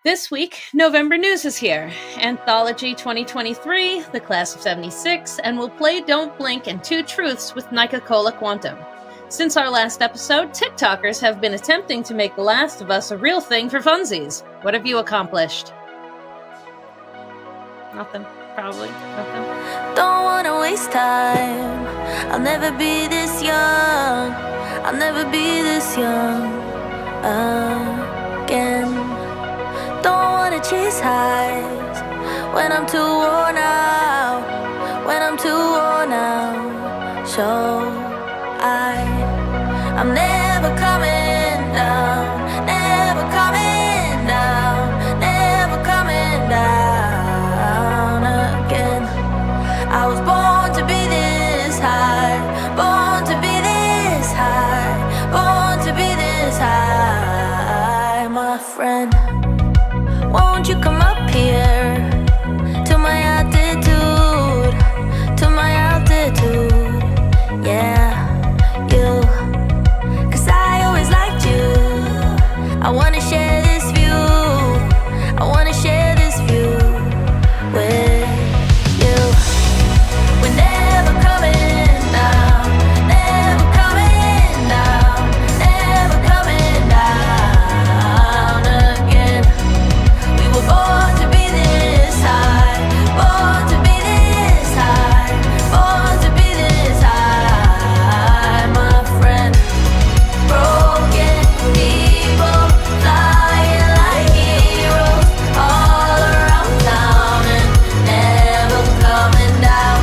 This week, November News is here. Anthology 2023, the class of 76, and we'll play Don't Blink and Two Truths with Nykacolaquantum. Since our last episode, TikTokers have been attempting to make The Last of Us a real thing for funsies. What have you accomplished? Nothing. Probably. Nothing. Don't wanna waste time. I'll never be this young. I'll never be this young again. Don't wanna chase highs when I'm too worn out. When I'm too worn out. So I'm never coming down. Never coming down. Never coming down again. I was born to be this high. Born to be this high. Born to be this high, my friend. Won't you come up here to my altitude, to my altitude, yeah, you, 'cause I always liked you. I wanna share this view, I wanna share this view with you. We're never coming down, never coming down, never coming down again. We were born to be this high, born to be this high, born to be this high, my friend. Broken people flying like heroes all around town and never coming down.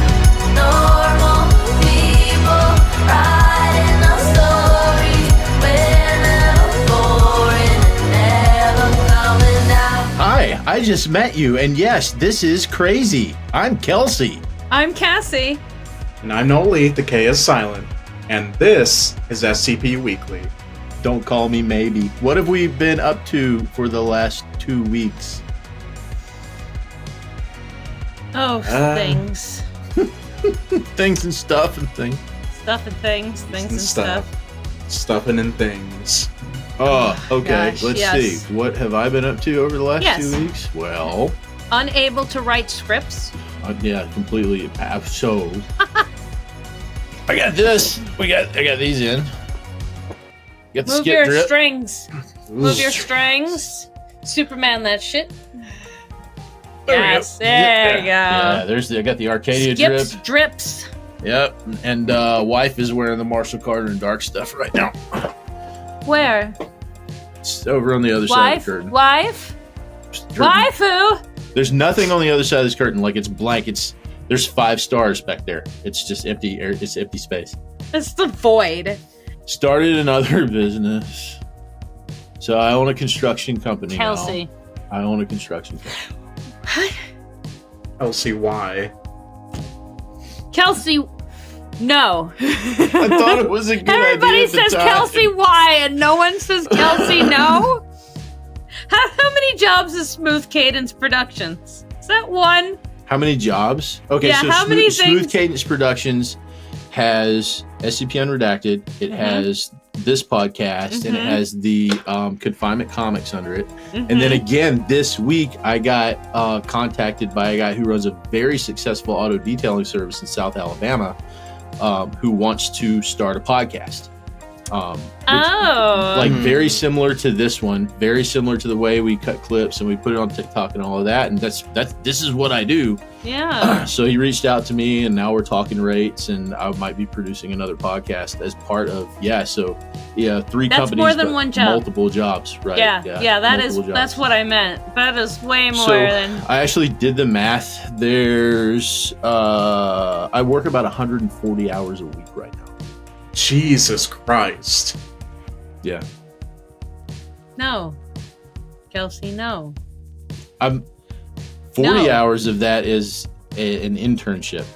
Normal people writing our stories, we're never boring and never coming down. Hi, I just met you, and yes, this is crazy. I'm Kelsey. I'm Cassie. And I'm Noli, the K is silent, and this is SCP Weekly. Don't call me maybe. What have we been up to for the last 2 weeks? Oh, things. Things and stuff and things. Stuff and things. Things and stuff. Stuffing and things. Oh, okay. Gosh, Let's yes. see. What have I been up to over the last Yes. 2 weeks? Well, Unable to write scripts. yeah, completely. So, I got this. I got these in. Got the Move skip your drip. strings. Move your strings. Superman that shit. There we go. Yes, there you go. Yeah, I got the Arcadia drip. Skips, drips. Yep, and wife is wearing the Marshall Carter and Dark stuff right now. Where? It's over on the other side of the curtain. Wife? Curtain. Waifu? There's nothing on the other side of this curtain. Like, it's blank. There's 5 stars back there. It's just empty air. It's empty space. It's the void. Started another business. So I own a construction company Kelsey. now. I own a construction company. LCY. Kelsey, no. I thought it was a good Everybody idea at the says time. Kelsey why, and no one says Kelsey no? How many jobs is Smooth Cadence Productions? Is that one? How many jobs? Okay, Yeah, so how many Smooth things- Cadence Productions has SCP Unredacted. It has this podcast, and it has the Confinement Comics under it. And then again, this week, I got contacted by a guy who runs a very successful auto detailing service in South Alabama, who wants to start a podcast. Like very similar to this one, very similar to the way we cut clips and we put it on TikTok and all of that. And this is what I do. Yeah. So he reached out to me, and now we're talking rates, and I might be producing another podcast as part of 3 That's companies, more than but one job. multiple jobs, right? Yeah, that's multiple jobs. what I meant. That is way more So than I actually did the math. There's I work about 140 hours a week right now. Jesus Christ. Yeah. no. Kelsey, no. I'm 40 No. hours of that is an internship.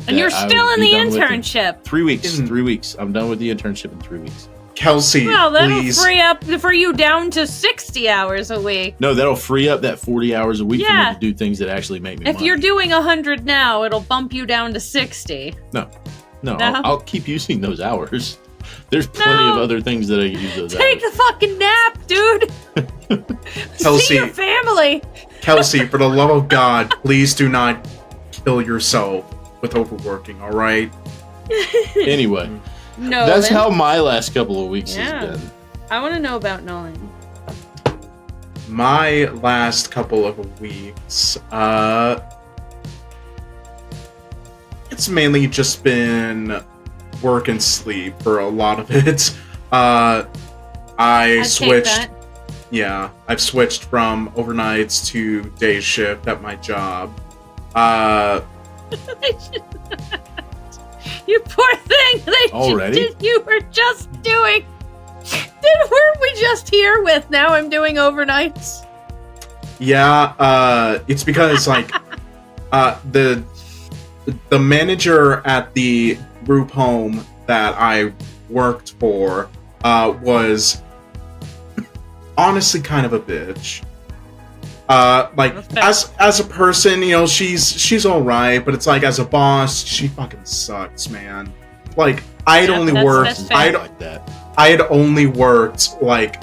And you're that I still will in be the done with internship. 3 weeks. 3 weeks. I'm done with the internship in 3 weeks. Kelsey, Well, that'll please. free up for you down to 60 hours a week. No, that'll free up that 40 hours a week for Yeah. me to do things that actually make me If money. you're doing 100 now, it'll bump you down to 60. No, No? I'll keep using those hours. There's plenty of other things that I can use those Take hours. the fucking nap, dude. see your family. Kelsey, for the love of God, please do not kill yourself with overworking, alright? Anyway, No, that's how my last couple of weeks Yeah. has been. I want to know about Nolan. My last couple of weeks, it's mainly just been work and sleep for a lot of it. I've switched from overnights to day shift at my job. You poor thing. Already? You were just doing. Weren't we just here with now I'm doing overnights? Yeah, it's because like the manager at the group home that I worked for was honestly kind of a bitch. As a person, you know, she's all right, but it's like as a boss, she fucking sucks, man. Like I had only worked like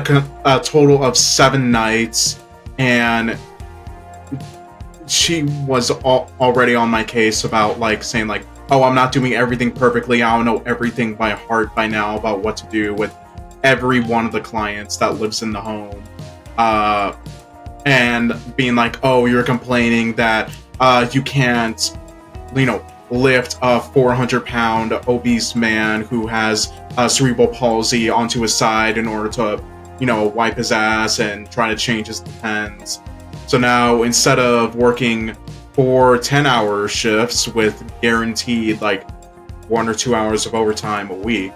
a total of 7 nights, and she was already on my case about like saying like, oh, I'm not doing everything perfectly. I don't know everything by heart by now about what to do with every one of the clients that lives in the home. And being like, oh, you're complaining that you can't, you know, lift a 400-pound obese man who has cerebral palsy onto his side in order to, you know, wipe his ass and try to change his pens. So now, instead of working 4 10-hour shifts with guaranteed like 1 or 2 hours of overtime a week,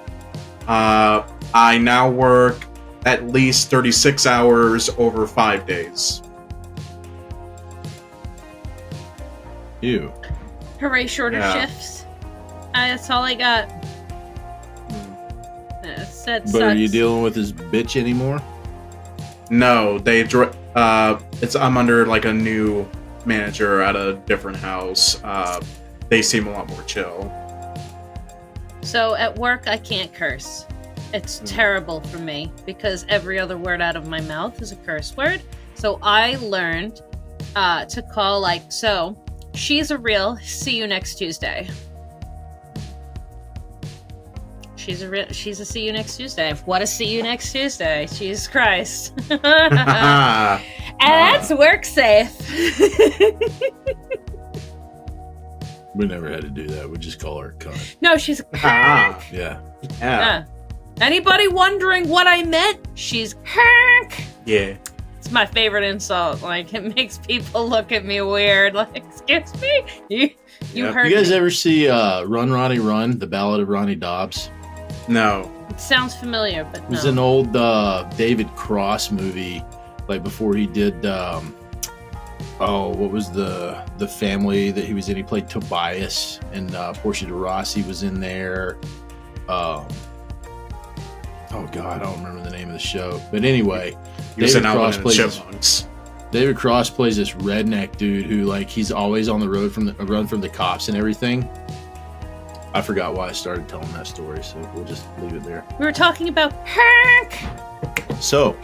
I now work at least 36 hours over 5 days. Ew. Hooray, shorter shifts. That's all I got. That But are you sucks. dealing with this bitch anymore? No, I'm under like a new manager at a different house. They seem a lot more chill. So at work, I can't curse. It's terrible for me because every other word out of my mouth is a curse word. So I learned to call like, so she's a real see you next Tuesday. She's a see you next Tuesday. What a see you next Tuesday. Jesus Christ. And that's work safe. We never had to do that. We just call her a cunt. No, she's a cunt. Yeah. Anybody wondering what I meant? She's cunt. Yeah. It's my favorite insult. Like, it makes people look at me weird. Like, excuse me? You heard You guys me. ever see Run, Ronnie, Run, the Ballad of Ronnie Dobbs? No. It sounds familiar, but It was no. an old David Cross movie, like before he did, what was the family that he was in? He played Tobias, and Portia de Rossi was in there. Oh God, I don't remember the name of the show. But anyway, David Cross plays this redneck dude who, like, he's always on the road run from the cops and everything. I forgot why I started telling that story, so we'll just leave it there. We were talking about Hank. So,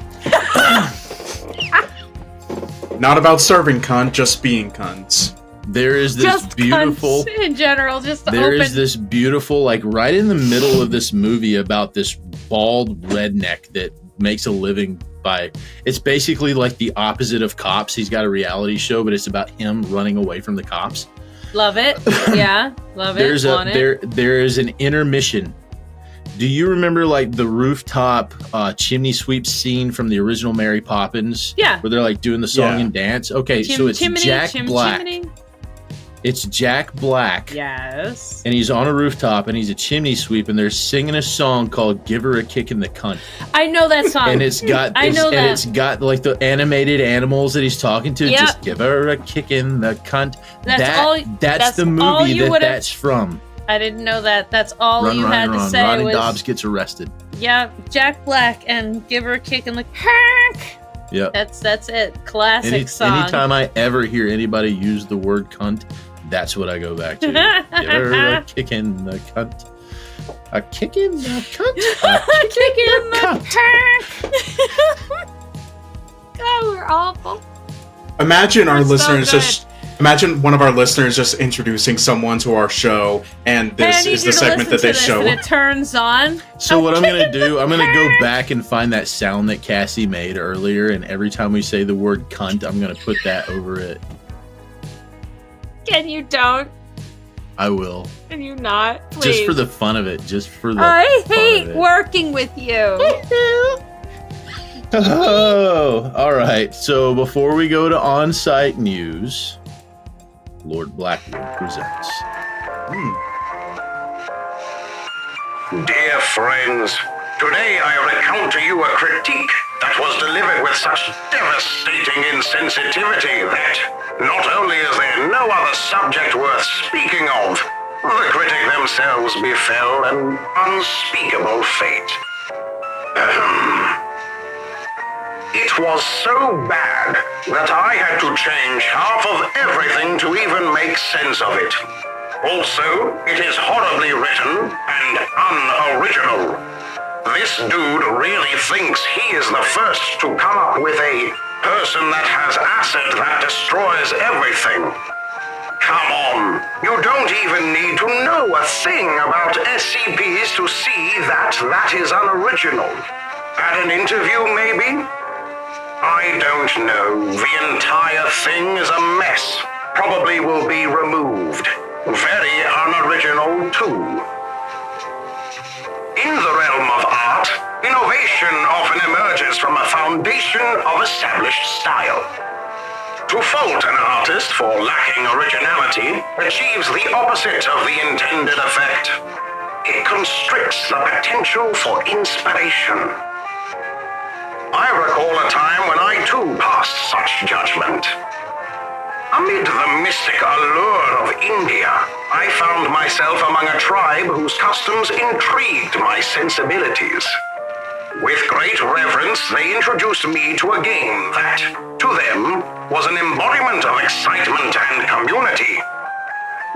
Not about serving cunt, just being cunts. there is this Just beautiful... cunts in general, just There open. is this beautiful, like right in the middle of this movie about this bald redneck that makes a living by, it's basically like the opposite of Cops. He's got a reality show, but it's about him running away from the cops. Love it. Yeah, love it. There is an intermission. Do you remember like the rooftop chimney sweep scene from the original Mary Poppins? Yeah. Where they're like doing the song and dance? Okay, so it's Jack Black. It's Jack Black. Yes. And he's on a rooftop and he's a chimney sweep and they're singing a song called Give Her a Kick in the Cunt. I know that song. And it's got it's got like the animated animals that he's talking to. Yep. Just give her a kick in the cunt. That's the all movie you that's from. I didn't know that. That's all Run, you Run, had Run. to say Ronnie was Dobbs gets arrested. Yeah, Jack Black and Give Her a Kick in the Hank. Yep. That's it. Classic song. Anytime I ever hear anybody use the word cunt, that's what I go back to. Give her a kick in the cunt. A kick in the cunt. A kick in the cunt. awful. Imagine our so listeners good. just. Imagine one of our listeners just introducing someone to our show, and this is the segment that they show. And it turns on. So what I'm going to do, I'm going to go back and find that sound that Cassie made earlier, and every time we say the word cunt, I'm going to put that over it. Can you don't? I will. Can you not? Please. Just for the fun of it. Just for the I fun hate of it. working with you. Oh, all right. So before we go to on-site news, Lord Blackwood presents. Dear friends, today I recount to you a critique that was delivered with such devastating insensitivity that not only is there no other subject worth speaking of, the critic themselves befell an unspeakable fate. It was so bad that I had to change half of everything to even make sense of it. Also, it is horribly written and unoriginal. This dude really thinks he is the first to come up with a person that has acid that destroys everything. Come on, you don't even need to know a thing about SCPs to see that that is unoriginal. At an interview, maybe? I don't know. The entire thing is a mess. Probably will be removed. Very unoriginal, too. In the realm of art, innovation often emerges from a foundation of established style. To fault an artist for lacking originality achieves the opposite of the intended effect. It constricts the potential for inspiration. I recall a time when I too passed such judgment. Amid the mystic allure of India, I found myself among a tribe whose customs intrigued my sensibilities. With great reverence, they introduced me to a game that, to them, was an embodiment of excitement and community.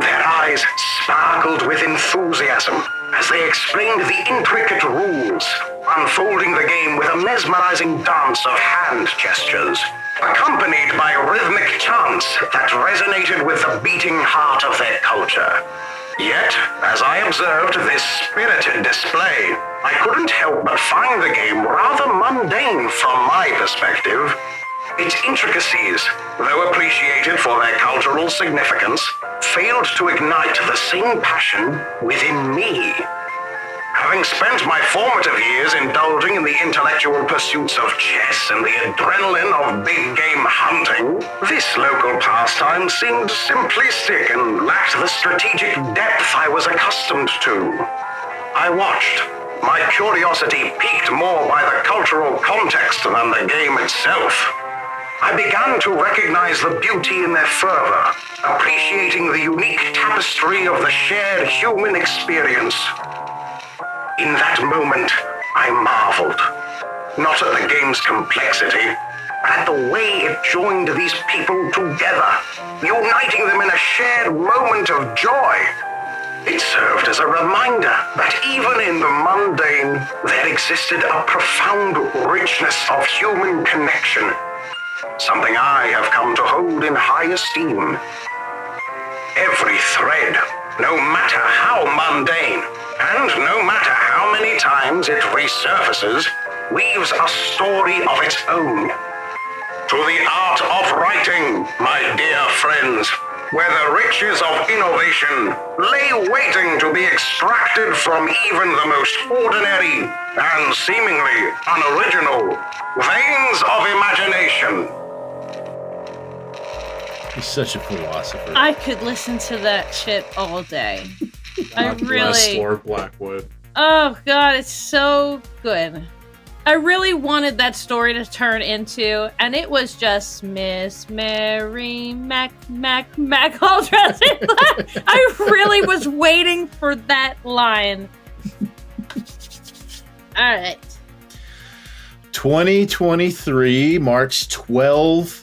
Their eyes sparkled with enthusiasm as they explained the intricate rules, unfolding the game with a mesmerizing dance of hand gestures, accompanied by rhythmic chants that resonated with the beating heart of their culture. Yet, as I observed this spirited display, I couldn't help but find the game rather mundane from my perspective. Its intricacies, though appreciated for their cultural significance, failed to ignite the same passion within me. Having spent my formative years indulging in the intellectual pursuits of chess and the adrenaline of big game hunting, this local pastime seemed simplistic and lacked the strategic depth I was accustomed to. I watched, my curiosity piqued more by the cultural context than the game itself. I began to recognize the beauty in their fervor, appreciating the unique tapestry of the shared human experience. In that moment, I marveled, not at the game's complexity, but at the way it joined these people together, uniting them in a shared moment of joy. It served as a reminder that even in the mundane, there existed a profound richness of human connection, something I have come to hold in high esteem. Every thread, no matter how mundane, and no matter how many times it resurfaces, weaves a story of its own. To the art of writing, my dear friends, where the riches of innovation lay waiting to be extracted from even the most ordinary and seemingly unoriginal veins of imagination. He's such a philosopher. I could listen to that shit all day. God bless Lord Blackwood. Oh god, it's so good. I really wanted that story to turn into, and it was just Miss Mary Mac all dressed in black. I really was waiting for that line. All right. 2023 marks 12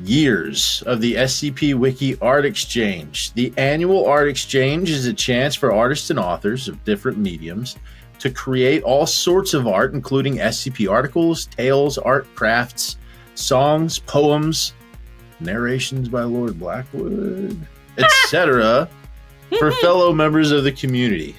years of the SCP Wiki Art Exchange. The annual Art Exchange is a chance for artists and authors of different mediums to create all sorts of art, including SCP articles, tales, art crafts, songs, poems, narrations by Lord Blackwood, etc. for fellow members of the community.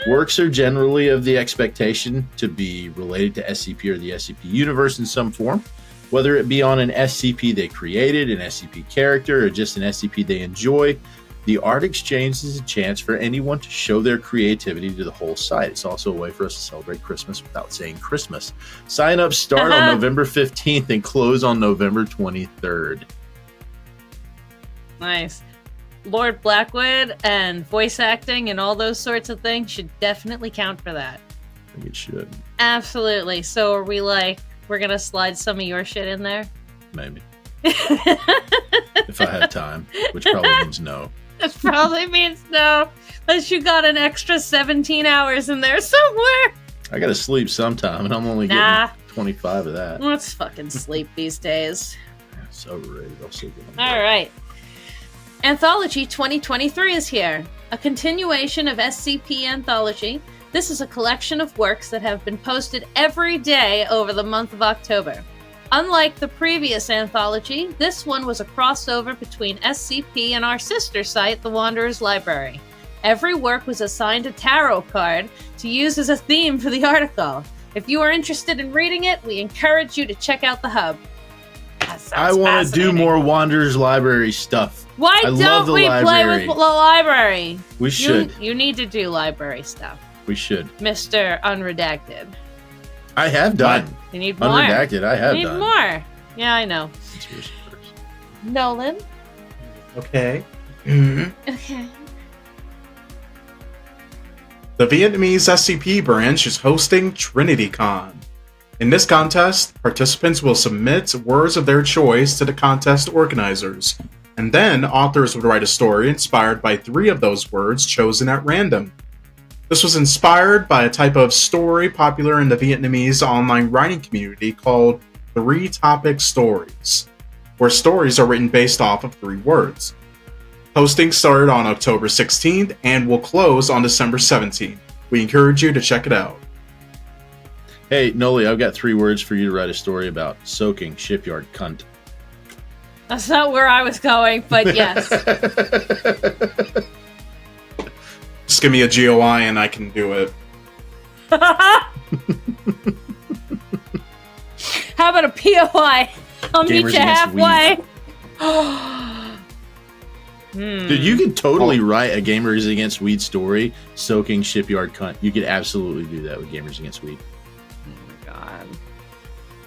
Works are generally of the expectation to be related to SCP or the SCP universe in some form, whether it be on an SCP they created, an SCP character, or just an SCP they enjoy. The art exchange is a chance for anyone to show their creativity to the whole site. It's also a way for us to celebrate Christmas without saying Christmas. Sign-ups start on November 15th and close on November 23rd. Nice. Lord Blackwood and voice acting and all those sorts of things should definitely count for that. I think it should. Absolutely. So are we like, we're going to slide some of your shit in there? Maybe. If I have time, which probably means no. That probably means no. Unless you got an extra 17 hours in there somewhere. I gotta sleep sometime, and I'm only getting 25 of that. Let's fucking sleep these days. So overrated. I'll sleep with them. All right. Anthology 2023 is here. A continuation of SCP Anthology. This is a collection of works that have been posted every day over the month of October. Unlike the previous anthology, this one was a crossover between SCP and our sister site, the Wanderer's Library. Every work was assigned a tarot card to use as a theme for the article. If you are interested in reading it, we encourage you to check out the hub. I want to do more Wanderer's Library stuff. Why don't we play with the library? We should. You need to do library stuff. We should. Mr. Unredacted. I have done. You need more. Unredacted, I have done. You need more. Yeah, I know. Nolan? Okay. Okay. The Vietnamese SCP branch is hosting TrinityCon. In this contest, participants will submit words of their choice to the contest organizers, and then authors would write a story inspired by 3 of those words chosen at random. This was inspired by a type of story popular in the Vietnamese online writing community called 3-topic stories, where stories are written based off of 3 words. Posting started on October 16th and will close on December 17th. We encourage you to check it out. Hey, Noli, I've got 3 words for you to write a story about. Soaking shipyard cunt. That's not where I was going, but yes. Just give me a GOI and I can do it. How about a POI? I'll meet you halfway. Dude, you could totally write a Gamers Against Weed story, soaking shipyard cunt. You could absolutely do that with Gamers Against Weed. Oh my god.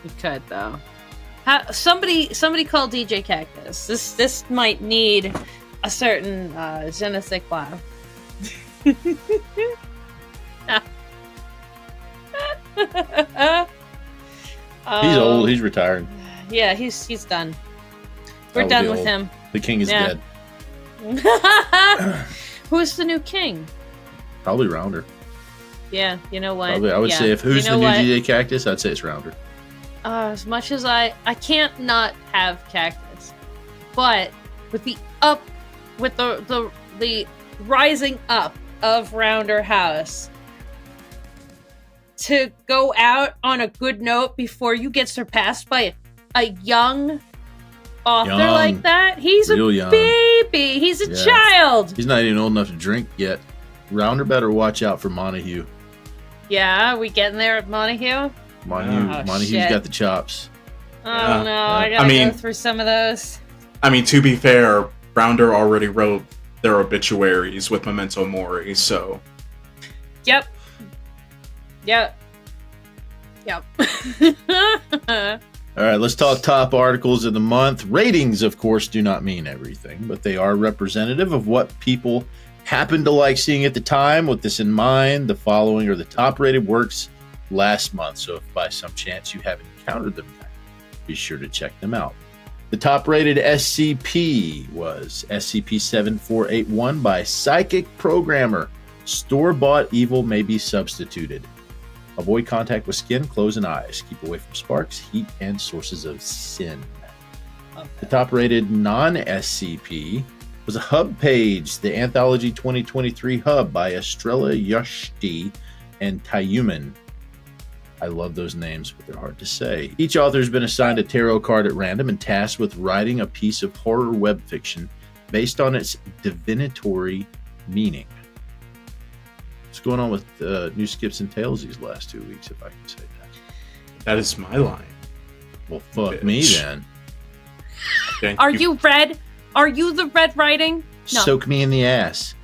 You could, though. Somebody call DJ Cactus. This might need a certain je ne sais quoi. He's old. He's retired. Yeah, he's done. We're done with him. The king is dead. Who's the new king? Probably Rounder. Yeah, you know what? Probably, I would say if who's the new DJ Cactus, I'd say it's Rounder. As much as I can't not have Cactus, but with the rising up of Rounder House, to go out on a good note before you get surpassed by a young author like that, he's a baby. He's a child. He's not even old enough to drink yet. Rounder better watch out for Montague. Yeah, we getting there at Montague? Montague's got the chops. Oh no, I gotta go through some of those. I mean, to be fair, Rounder already wrote their obituaries with Memento Mori, so... Yep. All right, let's talk top articles of the month. Ratings, of course, do not mean everything, but they are representative of what people happen to like seeing at the time. With this in mind, the following are the top-rated works last month, so if by some chance you haven't encountered them yet, be sure to check them out. The top-rated SCP was SCP-7481 by Psychic Programmer. Store-bought evil may be substituted. Avoid contact with skin, clothes, and eyes. Keep away from sparks, heat, and sources of sin. Okay. The top-rated non-SCP was a hub page, the Anthology 2023 hub by Estrella Yushti and Tayuman. I love those names, but they're hard to say. Each author has been assigned a tarot card at random and tasked with writing a piece of horror web fiction based on its divinatory meaning. What's going on with new skips and tales these last 2 weeks, if I can say that? That is my line. Well, fuck Bitch. me then. Okay, Are you red? Are you the red writing? No. Soak me in the ass.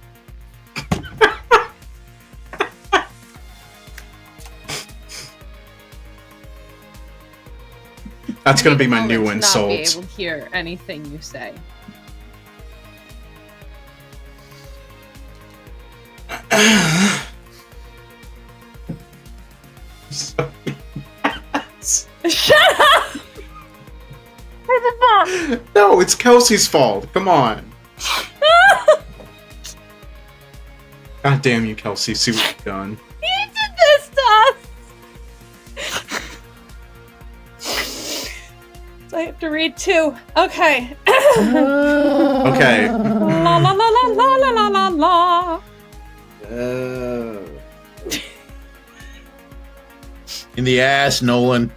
That's going to be my I'll new not insult. be able to hear anything you say. Shut up! No, it's Kelsey's fault. Come on. God damn you, Kelsey. See what you've done. You did this to us! So I have to read two. Okay. Okay. La la la la la la la la la. In the ass, Nolan.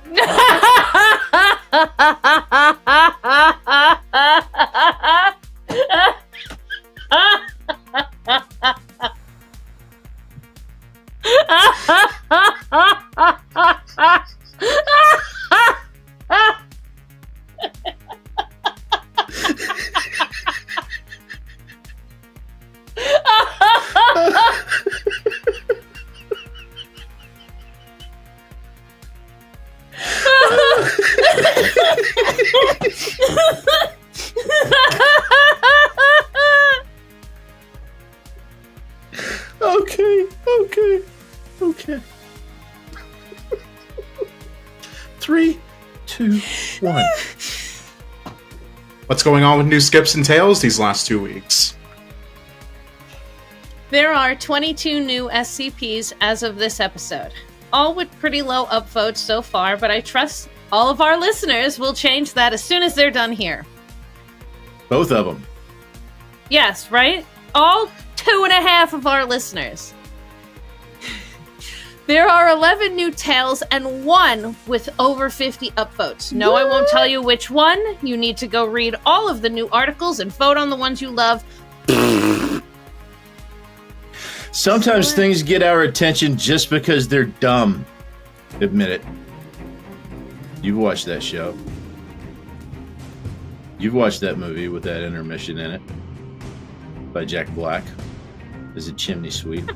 Okay. 3, 2, 1. What's going on with new skips and tales these last 2 weeks? There are 22 new SCPs as of this episode, all with pretty low upvotes so far, but I trust all of our listeners will change that as soon as they're done here. Both of them. Yes, right? All 2.5 of our listeners. There are 11 new tales and 1 with over 50 upvotes. No, I won't tell you which one. You need to go read all of the new articles and vote on the ones you love. Sometimes things get our attention just because they're dumb. Admit it. You've watched that show. You've watched that movie with that intermission in it by Jack Black. There's a chimney sweep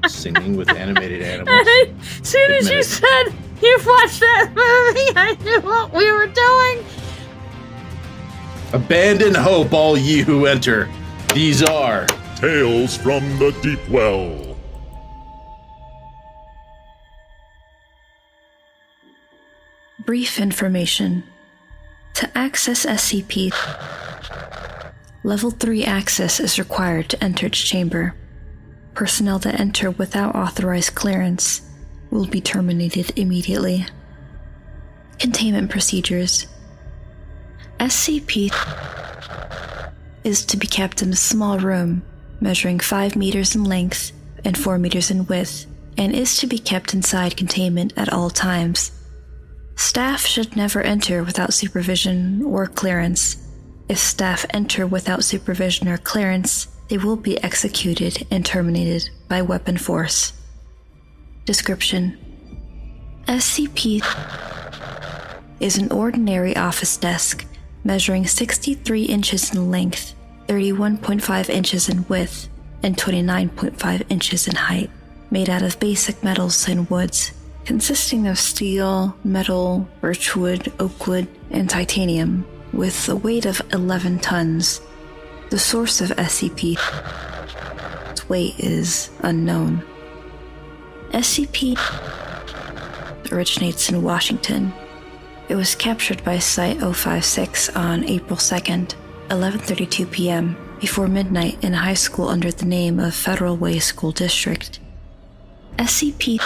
singing with animated animals. As soon as you said you've watched that movie, I knew what we were doing. Abandon hope, all ye who enter. These are Tales from the Deepwell. Brief information. To access SCP, Level 3 access is required to enter its chamber. Personnel that enter without authorized clearance will be terminated immediately. Containment procedures. SCP is to be kept in a small room measuring 5 meters in length and 4 meters in width, and is to be kept inside containment at all times. Staff should never enter without supervision or clearance. If staff enter without supervision or clearance, they will be executed and terminated by weapon force. Description: SCP is an ordinary office desk measuring 63 inches in length, 31.5 inches in width, and 29.5 inches in height, made out of basic metals and woods, consisting of steel, metal, birchwood, oakwood, and titanium, with a weight of 11 tons. The source of SCP's weight is unknown. SCP originates in Washington. It was captured by Site-056 on April 2nd, 11:32 p.m., before midnight in a high school under the name of Federal Way School District. SCP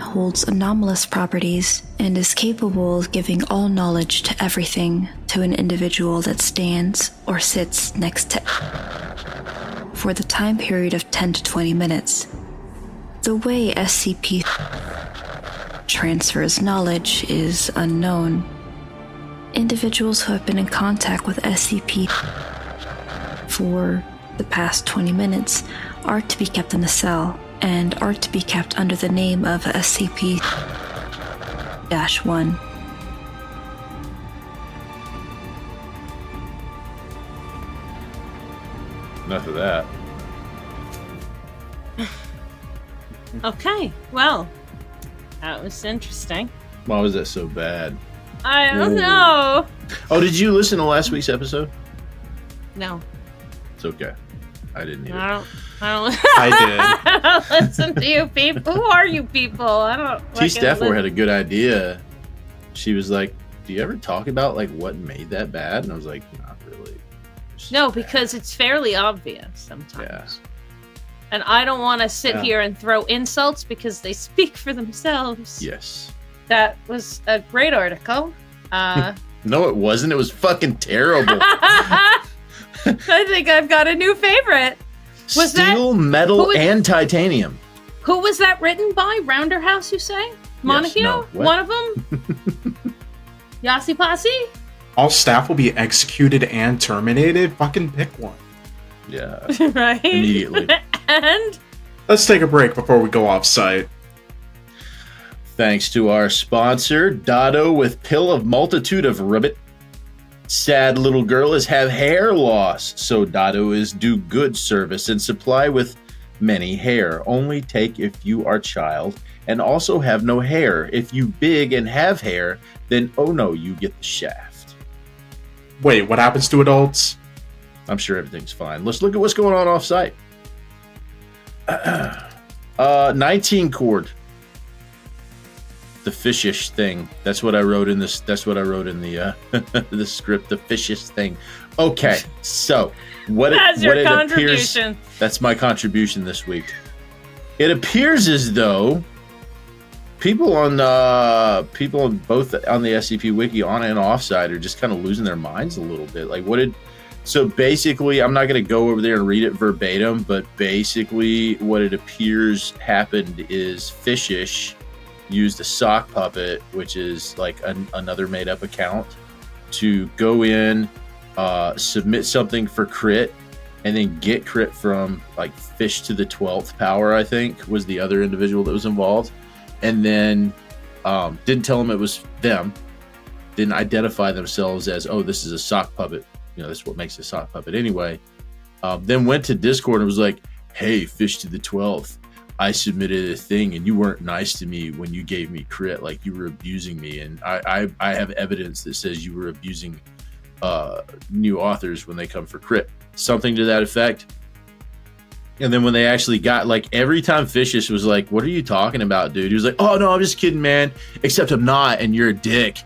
holds anomalous properties and is capable of giving all knowledge to everything to an individual that stands or sits next to for the time period of 10 to 20 minutes. The way SCP transfers knowledge is unknown. Individuals who have been in contact with SCP for the past 20 minutes are to be kept in a cell and are to be kept under the name of SCP-1. Enough of that. Okay, well, that was interesting. Why was that so bad? I don't know. Oh, did you listen to last week's episode? No. It's okay. I didn't either. I don't I did. I don't listen to you people. Who are you people? I don't. T. Stafford had a good idea. She was like, "Do you ever talk about like what made that bad?" And I was like, "Not really." No, because it's fairly obvious sometimes. Yeah. And I don't want to sit here and throw insults because they speak for themselves. Yes. That was a great article. No, it wasn't. It was fucking terrible. I think I've got a new favorite. Was Steel, metal, and titanium. Who was that written by? Rounderhouse, you say? Montague? No, one of them? Yossi Posse? All staff will be executed and terminated. Fucking pick one. Yeah. Right? Immediately. And? Let's take a break before we go off-site. Thanks to our sponsor, Dado with Pill of Multitude of Rabit. Sad little girl is have hair loss, so Dado is do good service and supply with many hair. Only take if you are child and also have no hair. If you big and have hair, then oh no, you get the shaft. Wait, what happens to adults? I'm sure everything's fine. Let's look at what's going on off-site. 19 chord. The fishish thing. That's what I wrote in this. That's what I wrote in the the script. The fishish thing. Okay, so That's your contribution. That's my contribution this week. It appears as though people on both on the SCP Wiki on and offside are just kind of losing their minds a little bit. Like, so basically, I'm not going to go over there and read it verbatim, but basically what it appears happened is Fishish used a sock puppet, which is like another made-up account, to go in, submit something for crit, and then get crit from like Fish to the 12th power, I think, was the other individual that was involved. And then didn't tell them it was them, didn't identify themselves as, oh, this is a sock puppet. You know, that's what makes a sock puppet anyway. Then went to Discord and was like, hey, Fish to the 12th, I submitted a thing and you weren't nice to me when you gave me crit, like you were abusing me. And I have evidence that says you were abusing new authors when they come for crit. Something to that effect. And then when they actually got, like, every time Fishish was like, what are you talking about, dude? He was like, oh, no, I'm just kidding, man. Except I'm not, and you're a dick.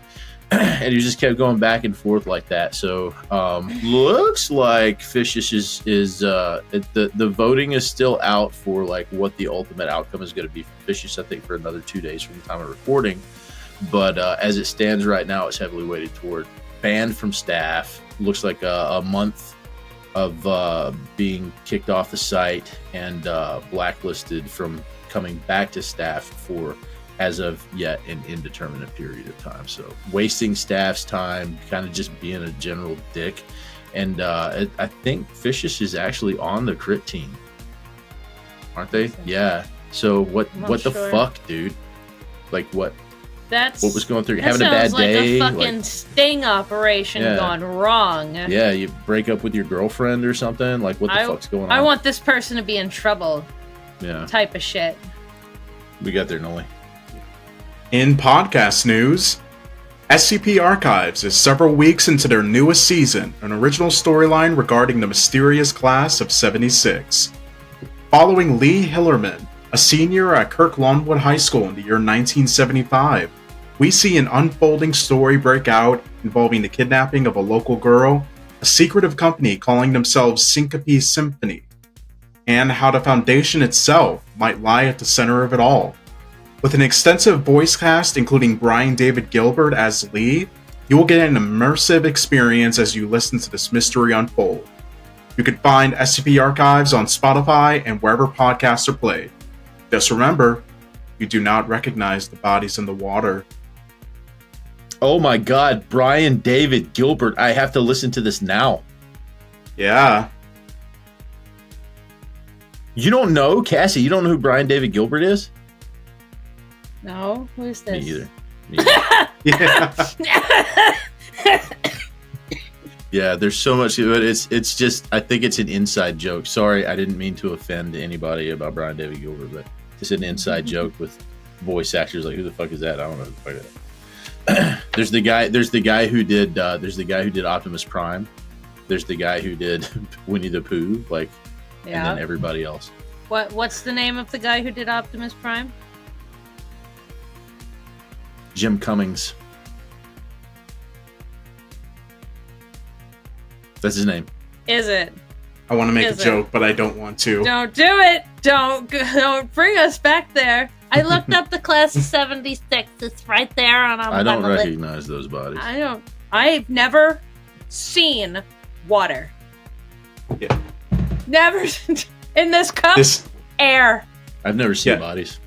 And he just kept going back and forth like that. So looks like Fishish is the voting is still out for like what the ultimate outcome is going to be for Fishish, I think, for another 2 days from the time of recording. But as it stands right now, it's heavily weighted toward banned from staff. Looks like a month of being kicked off the site and blacklisted from coming back to staff for as of yet an indeterminate period of time. So wasting staff's time, kind of just being a general dick. And I think Fishish is actually on the crit team, aren't they? Yeah. So what the fuck, dude? Like what was going through? Having a bad day? Like a fucking sting operation gone wrong. Yeah, you break up with your girlfriend or something? Like what the fuck's going on? I want this person to be in trouble. Yeah. Type of shit. We got there, Noli. In podcast news, SCP Archives is several weeks into their newest season, an original storyline regarding the mysterious class of 76. Following Lee Hillerman, a senior at Kirk Lawnwood High School in the year 1975, we see an unfolding story break out involving the kidnapping of a local girl, a secretive company calling themselves Syncope Symphony, and how the Foundation itself might lie at the center of it all. With an extensive voice cast including Brian David Gilbert as Lee, you will get an immersive experience as you listen to this mystery unfold. You can find SCP Archives on Spotify and wherever podcasts are played. Just remember, you do not recognize the bodies in the water. Oh my God, Brian David Gilbert. I have to listen to this now. Yeah. You don't know, Cassie? You don't know who Brian David Gilbert is? No, who's this? Me either. Yeah. Yeah, there's so much, but it's just, I think it's an inside joke. Sorry, I didn't mean to offend anybody about Brian David Gilbert, but it's an inside joke with voice actors. Like, who the fuck is that? I don't know who the fuck is that. There's the guy who did Optimus Prime. There's the guy who did Winnie the Pooh, and then everybody else. What's the name of the guy who did Optimus Prime? Jim Cummings. That's his name. Is it? I want to make a joke, but I don't want to. Don't do it. Don't bring us back there. I looked up the class of 76. It's right there on I don't recognize those bodies. I've never seen water. Yeah. Never in this cup. Air. I've never seen bodies.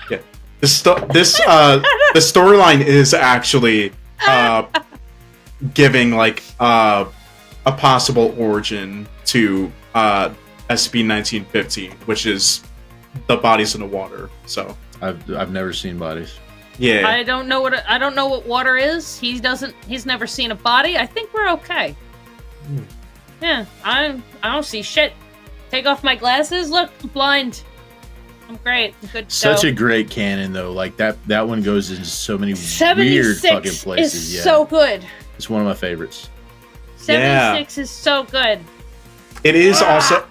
Yeah. The storyline is actually giving a possible origin to SCP-1915, which is the bodies in the water. So I've never seen bodies. Yeah. I don't know what water is. He's never seen a body. I think we're okay. Yeah, I don't see shit. Take off my glasses. Look, I'm blind. I'm great. I'm good to Such go. a great canon though. Like that one goes into so many 76 weird fucking places. Is so good. It's one of my favorites. 76 is so good. It is also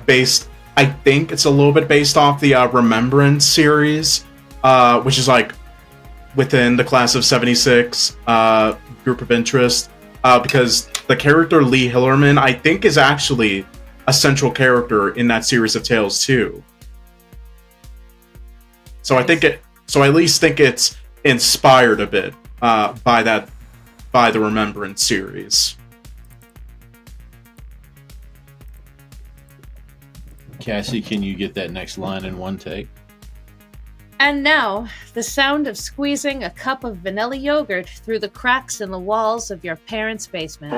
based. I think it's a little bit based off the Remembrance series, which is within the class of 76 group of interest, because the character Lee Hillerman, I think, is actually a central character in that series of tales too. So I at least think it's inspired a bit by the Remembrance series. Cassie, can you get that next line in one take? And now, the sound of squeezing a cup of vanilla yogurt through the cracks in the walls of your parents' basement.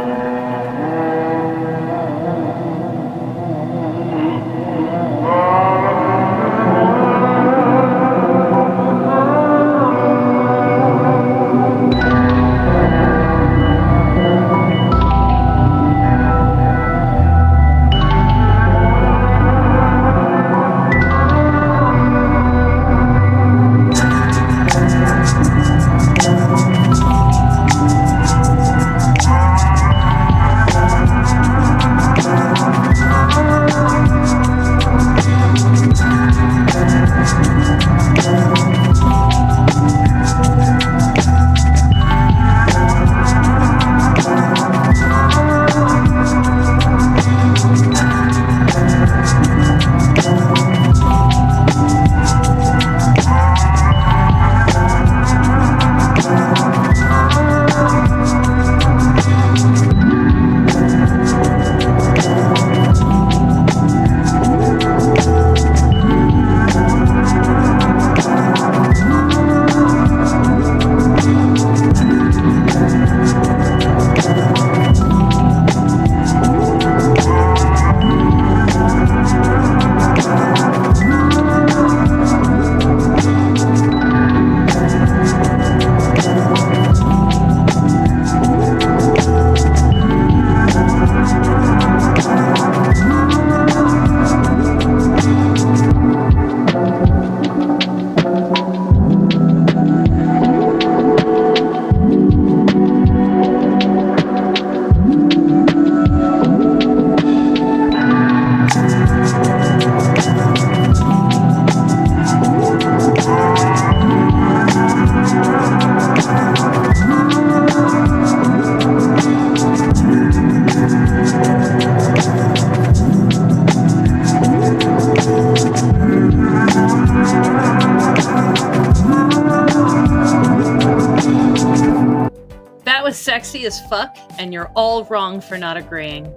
Sexy as fuck, and you're all wrong for not agreeing.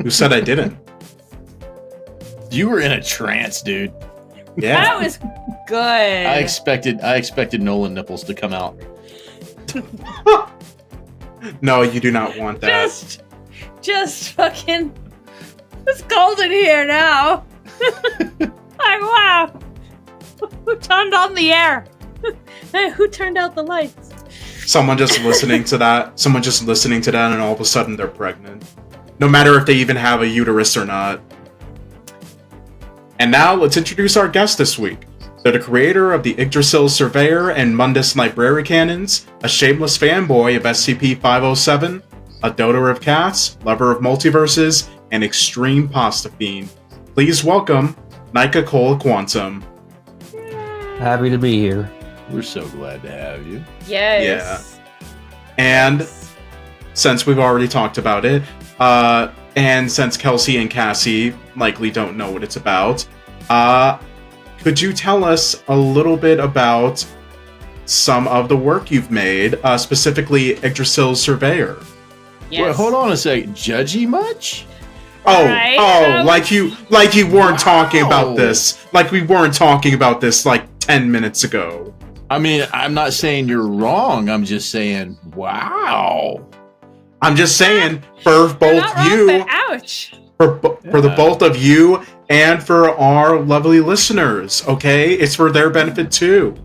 Who said I didn't? You were in a trance, dude. Yeah. That was good. I expected Nolan nipples to come out. No, you do not want that. Just fucking. It's cold in here now. Like, wow. Who turned on the air? Hey, who turned out the lights? Someone just listening to that. Someone just listening to that, and all of a sudden they're pregnant. No matter if they even have a uterus or not. And now let's introduce our guest this week. They're the creator of the Yggdrasil Surveyor and Mundus Library canons, a shameless fanboy of SCP-507, a doter of cats, lover of multiverses, and extreme pasta fiend. Please welcome Nykacolaquantum. Happy to be here. We're so glad to have you. Yes. Yeah. And since we've already talked about it, and since Kelsey and Cassie likely don't know what it's about, could you tell us a little bit about some of the work you've made, specifically Yggdrasil Surveyor? Yes. Wait, hold on a sec. Judgy much? Right. Like you weren't talking about this. Like we weren't talking about this like 10 minutes ago. I mean, I'm not saying you're wrong. I'm just saying, wow. I'm just saying, for both you, wrong, ouch. for the both of you, and for our lovely listeners, okay? It's for their benefit too.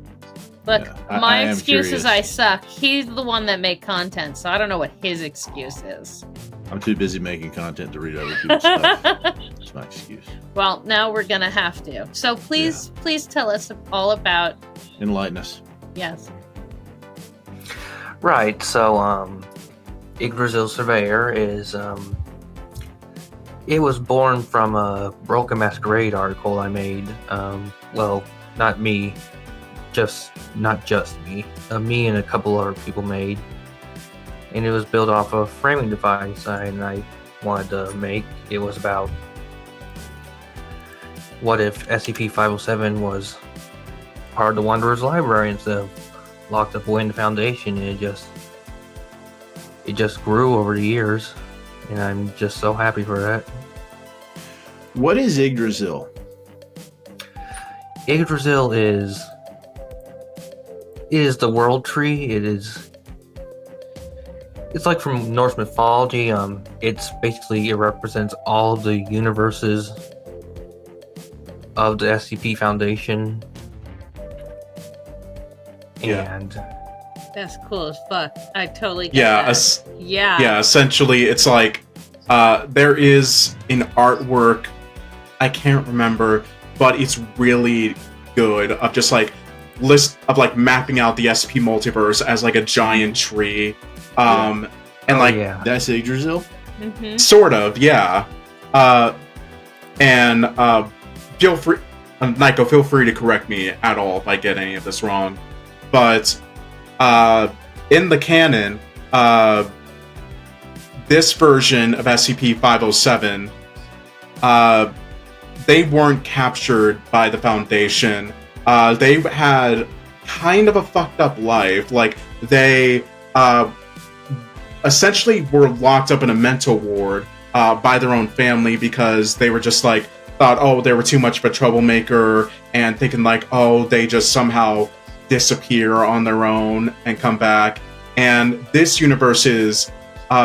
Look, I my am excuse is curious. I suck. He's the one that made content, so I don't know what his excuse is. I'm too busy making content to read other people's stuff. That's my excuse. Well, now we're gonna have to. So please tell us all about. Enlighten us. Yes. Right, so, Yggdrasil Surveyor is, it was born from a Broken Masquerade article I made. Well, not me, not just me. Me and a couple other people made. And it was built off a framing device I wanted to make. It was about what if SCP-507 was part of the Wanderer's Library instead of locked up away in the Foundation, and it just grew over the years, and I'm just so happy for that. What is Yggdrasil? Yggdrasil is the world tree. It's like from Norse mythology. It represents all the universes of the SCP Foundation. Yeah. And That's cool as fuck. I totally get Yeah, that. yeah. Essentially, it's like there is an artwork. I can't remember, but it's really good of just like list of like mapping out the SCP multiverse as like a giant tree. And That's Yggdrasil? Mm-hmm. sort of, yeah. Feel free, Nyko, feel free to correct me at all if I get any of this wrong. But in the canon, this version of SCP-507, they weren't captured by the Foundation. They had kind of a fucked up life. Like, they essentially were locked up in a mental ward by their own family because they were just like, thought, oh, they were too much of a troublemaker, and thinking like, oh, they just somehow disappear on their own and come back. And this universe's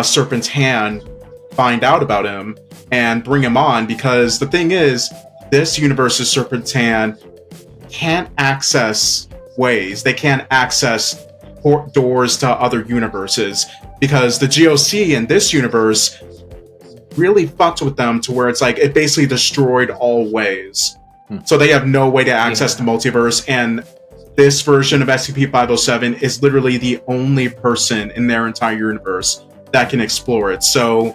Serpent's Hand find out about him and bring him on, because the thing is, this universe's Serpent's Hand can't access ways. They can't access doors to other universes, because the GOC in this universe really fucked with them to where it's like it basically destroyed all ways. So they have no way to access the multiverse, and this version of SCP-507 is literally the only person in their entire universe that can explore it. So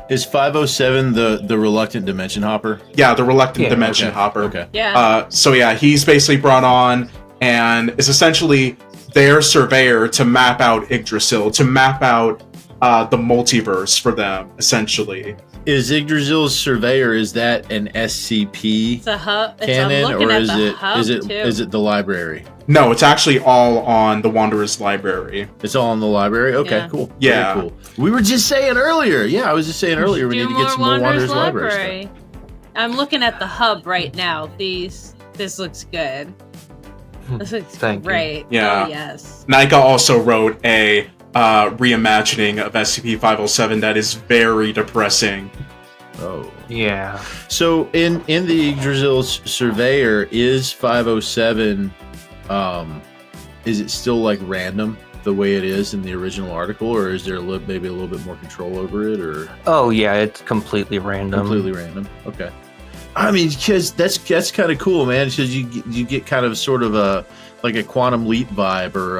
Is 507 the reluctant dimension hopper? yeah, the reluctant dimension okay. hopper. Okay. Yeah. So yeah, he's basically brought on and is essentially their surveyor to map out Yggdrasil, to map out the multiverse for them, essentially. Is Yggdrasil's surveyor, is that an SCP It's a hub. canon, I'm looking or at is the it hub, is it too. is it the library? No, it's actually all on the Wanderer's Library. It's all in the library? Okay, Yeah. cool. Yeah. Very cool. We were just saying earlier. Yeah, I was just saying earlier we Do need to get some more Wanderer's Library stuff. I'm looking at the hub right now. These This looks good. This looks Thank you. great. Yeah. Oh, yes. Nika also wrote a reimagining of SCP-507 that is very depressing. Oh. Yeah. So in the Yggdrasil Surveyor, is 507, is it still like random the way it is in the original article, or is there maybe a little bit more control over it, or? Oh yeah, it's completely random. Completely random. Okay. I mean, because that's kind of cool, man. Because you get kind of sort of a Quantum Leap vibe, or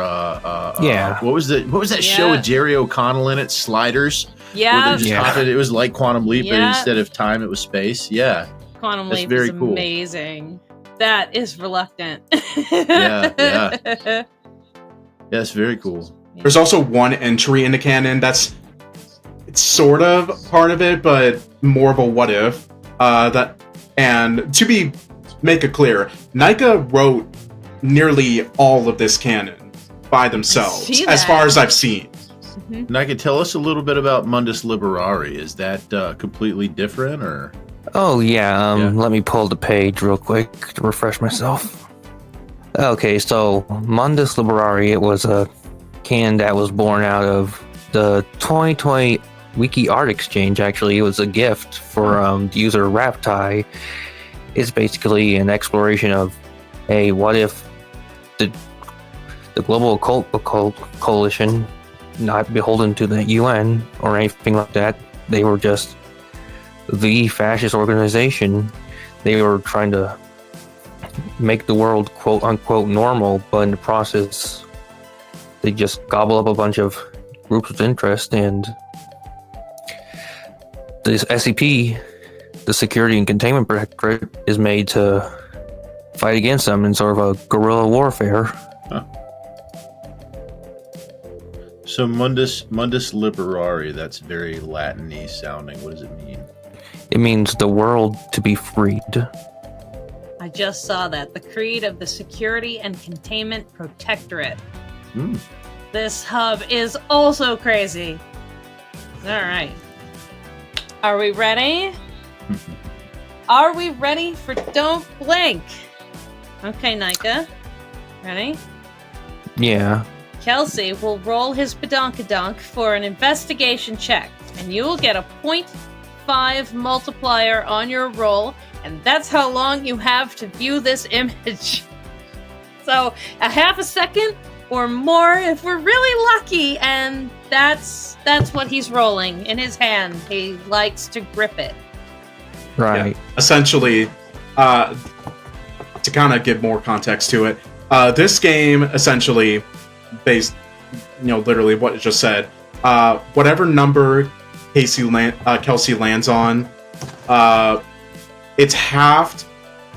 yeah. What was that show with Jerry O'Connell in it? Sliders. Yeah. Where they just hopped it. It was like Quantum Leap, but Yeah. instead of time, it was space. Yeah. Quantum That's Leap very is cool. amazing. That is reluctant. Yeah. That's very cool. There's also one entry in the canon that's it's sort of part of it, but more of a what if. And to make it clear, Nika wrote nearly all of this canon by themselves, as far as I've seen. And I could tell us a little bit about Mundus Liberari. Is that completely different, or? Oh yeah, let me pull the page real quick to refresh myself. Okay, so Mundus Liberari, it was a canon that was born out of the 2020 Wiki Art Exchange. Actually, it was a gift for the user Raptai. It's basically an exploration of, hey, what if the global occult coalition, not beholden to the UN or anything like that, they were just the fascist organization. They were trying to make the world quote unquote normal, but in the process they just gobble up a bunch of groups of interest, and this SCP, the Security and Containment Protectorate, is made to fight against them in sort of a guerrilla warfare. Huh. So Mundus Liberari, that's very Latin-y sounding. What does it mean? It means the world to be freed. I just saw that. The creed of the Security and Containment Protectorate. This hub is also crazy. All right. Are we ready? Are we ready for Don't Blink? Okay, Nika. Ready? Yeah. Kelsey will roll his pedonkadonk for an investigation check, and you will get a 0.5 multiplier on your roll, and that's how long you have to view this image. So, a half a second or more if we're really lucky, and that's what he's rolling in his hand. He likes to grip it. Right. Yeah. Essentially, to kind of give more context to it, this game essentially based, literally what it just said, whatever number Kelsey lands on, it's halved,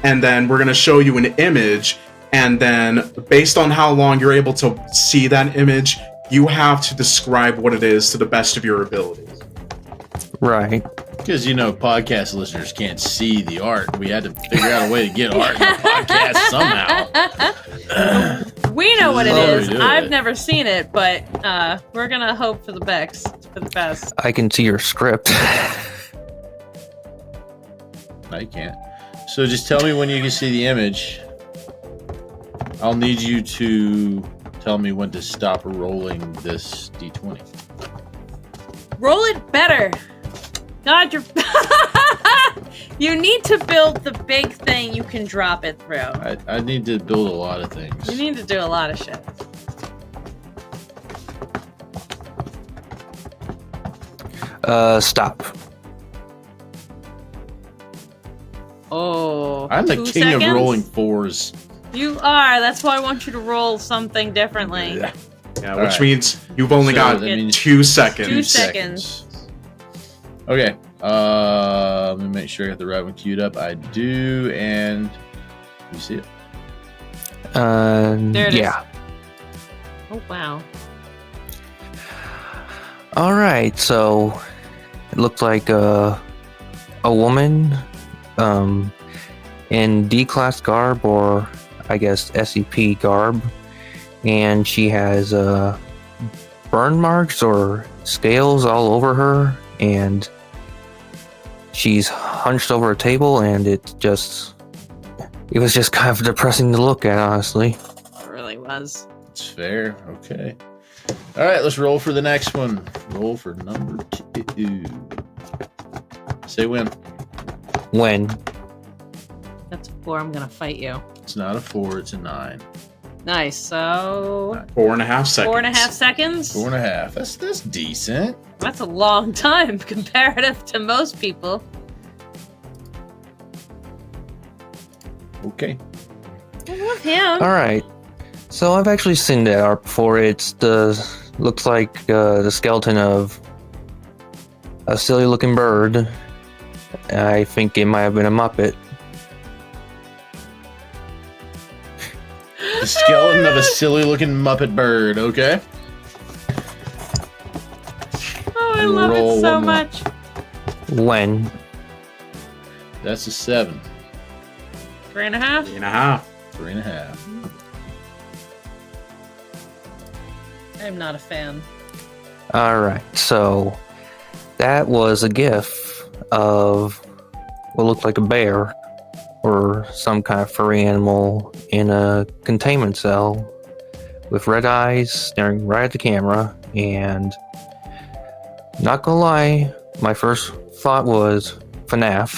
and then we're going to show you an image, and then based on how long you're able to see that image, you have to describe what it is to the best of your ability. Right. Because, podcast listeners can't see the art. We had to figure out a way to get art in the podcast somehow. We know what it is. Do I've it. never seen it, but we're going to hope for the best. I can see your script. No, you can't. So just tell me when you can see the image. I'll need you to tell me when to stop rolling this D20. Roll it better. God, you're... You need to build the big thing you can drop it through. I need to build a lot of things. You need to do a lot of shit. Stop. Oh. I'm the 2 king seconds? of rolling fours. You are. That's why I want you to roll something differently. Yeah. Yeah, All which right. means you've only So got that means 2 seconds. 2 seconds. Okay. Let me make sure I got the right one queued up. I do, and you see it. There it is. Yeah. Oh, wow. All right. So it looked like a woman in D-class garb, or I guess SCP garb, and she has burn marks or scales all over her, and she's hunched over a table, and it just it was just kind of depressing to look at, honestly. It really was. It's fair. Okay. All right, let's roll for the next one. Roll for number 2. Say when. When? That's a 4. I'm gonna fight you. It's not a 4, it's a 9. Nice. So 4.5 seconds. 4.5 seconds. 4.5. That's decent. That's a long time comparative to most people. Okay. I love him. All right. So I've actually seen that art before. Looks like the skeleton of a silly looking bird. I think it might have been a Muppet. The skeleton of a silly looking Muppet bird, okay? Oh, I love Roll it so one more. much. When? That's a 7. 3.5. 3.5. 3.5. I'm not a fan. All right. So that was a gif of what looked like a bear or some kind of furry animal in a containment cell with red eyes staring right at the camera. And not gonna lie, my first thought was FNAF.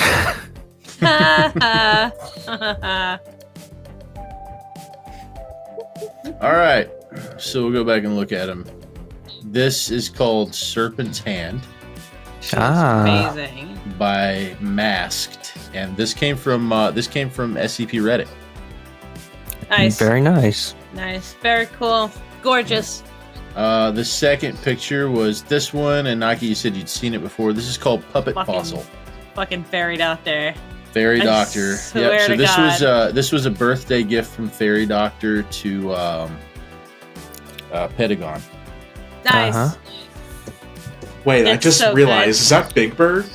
All right. So we'll go back and look at him. This is called Serpent's Hand Amazing. by Masked, and this came from SCP Reddit. Nice. Very nice. Nice. Very cool. Gorgeous. The second picture was this one, and Naki, you said you'd seen it before. This is called Puppet Fossil. Fucking buried out there. Fairy I Doctor. swear Yep. So to this was a birthday gift from Fairy Doctor to Pentagon. Nice. Uh-huh. Wait, I It's just so realized, good. is that Big Bird?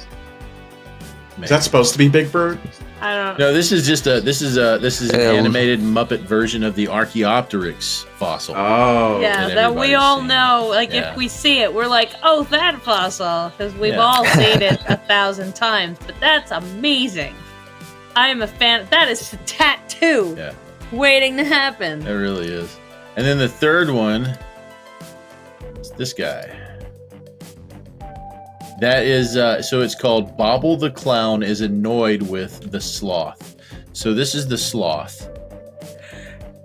Is that supposed to be Big Bird? I don't. No, this is an Um, animated Muppet version of the Archaeopteryx fossil. Oh. Yeah, that that we everybody's all seen. know. Like, Yeah. if we see it, we're like, oh, that fossil. Because we've Yeah. all seen it 1,000 times. But that's amazing. I am a fan. That is a tattoo Yeah, waiting to happen. it really is. And then the third one is this guy. That is so it's called Bobble the Clown is Annoyed with the Sloth. So this is the Sloth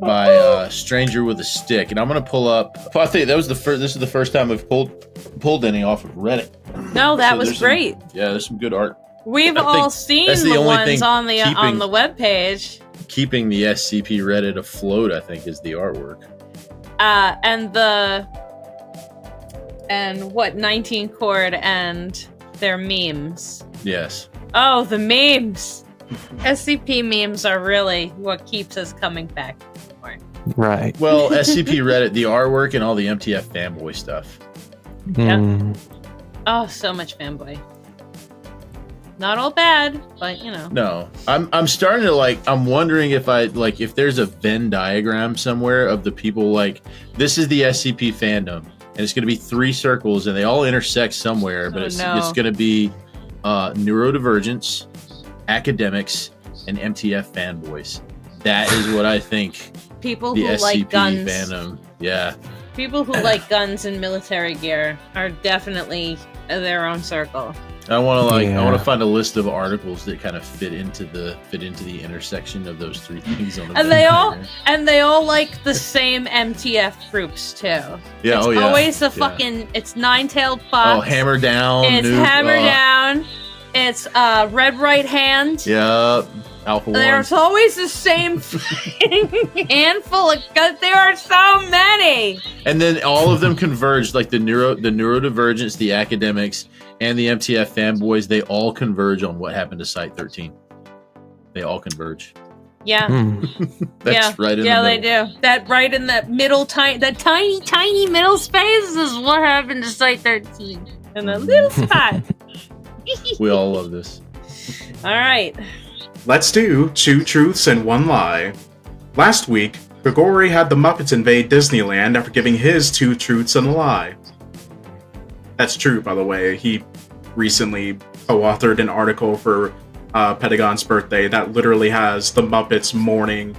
by Stranger with a Stick, and I'm gonna pull up. I think that was the first. This is the first time I've pulled any off of Reddit. No, that So was there's great. There's some good art. We've I all think seen that's the the only ones thing on the keeping- webpage. Keeping the SCP Reddit afloat, I think, is the artwork. And what 19 chord and their memes. Yes. Oh, the memes. SCP memes are really what keeps us coming back. Right. Well, SCP Reddit, the artwork, and all the MTF fanboy stuff. Mm. Oh, so much fanboy. Not all bad, but you know. No, I'm starting to I'm wondering if if there's a Venn diagram somewhere of the people this is the SCP fandom, and it's going to be 3 circles, and they all intersect somewhere, but it's going to be neurodivergents, academics, and MTF fanboys. That is what I think. People The who SCP like guns. fandom, yeah. People who like guns and military gear are definitely their own circle. I want to I Yeah. want to find a list of articles that kind of fit into the intersection of those 3 things on the And Venn they all diagram. and they all like the same MTF groups too. Yeah, It's oh yeah. always the Yeah. fucking it's Nine-Tailed Fox. Oh, Hammer Down. It's Nuke, Hammer Down. It's Red Right Hand. Yep. Alpha 1. There's always the same handful of guns. There are so many. And then all of them converged, like the neurodivergents, the academics, and the MTF fanboys. They all converge on what happened to Site 13. They all converge. Yeah. That's right in the they middle. do. That right in that middle that tiny middle space is what happened to Site 13. In that little spot. We all love this. All right. Let's do 2 truths and 1 lie. Last week, Gregory had the Muppets invade Disneyland after giving his 2 truths and a lie. That's true, by the way. He recently co-authored an article for Pentagon's birthday that literally has the Muppets mourning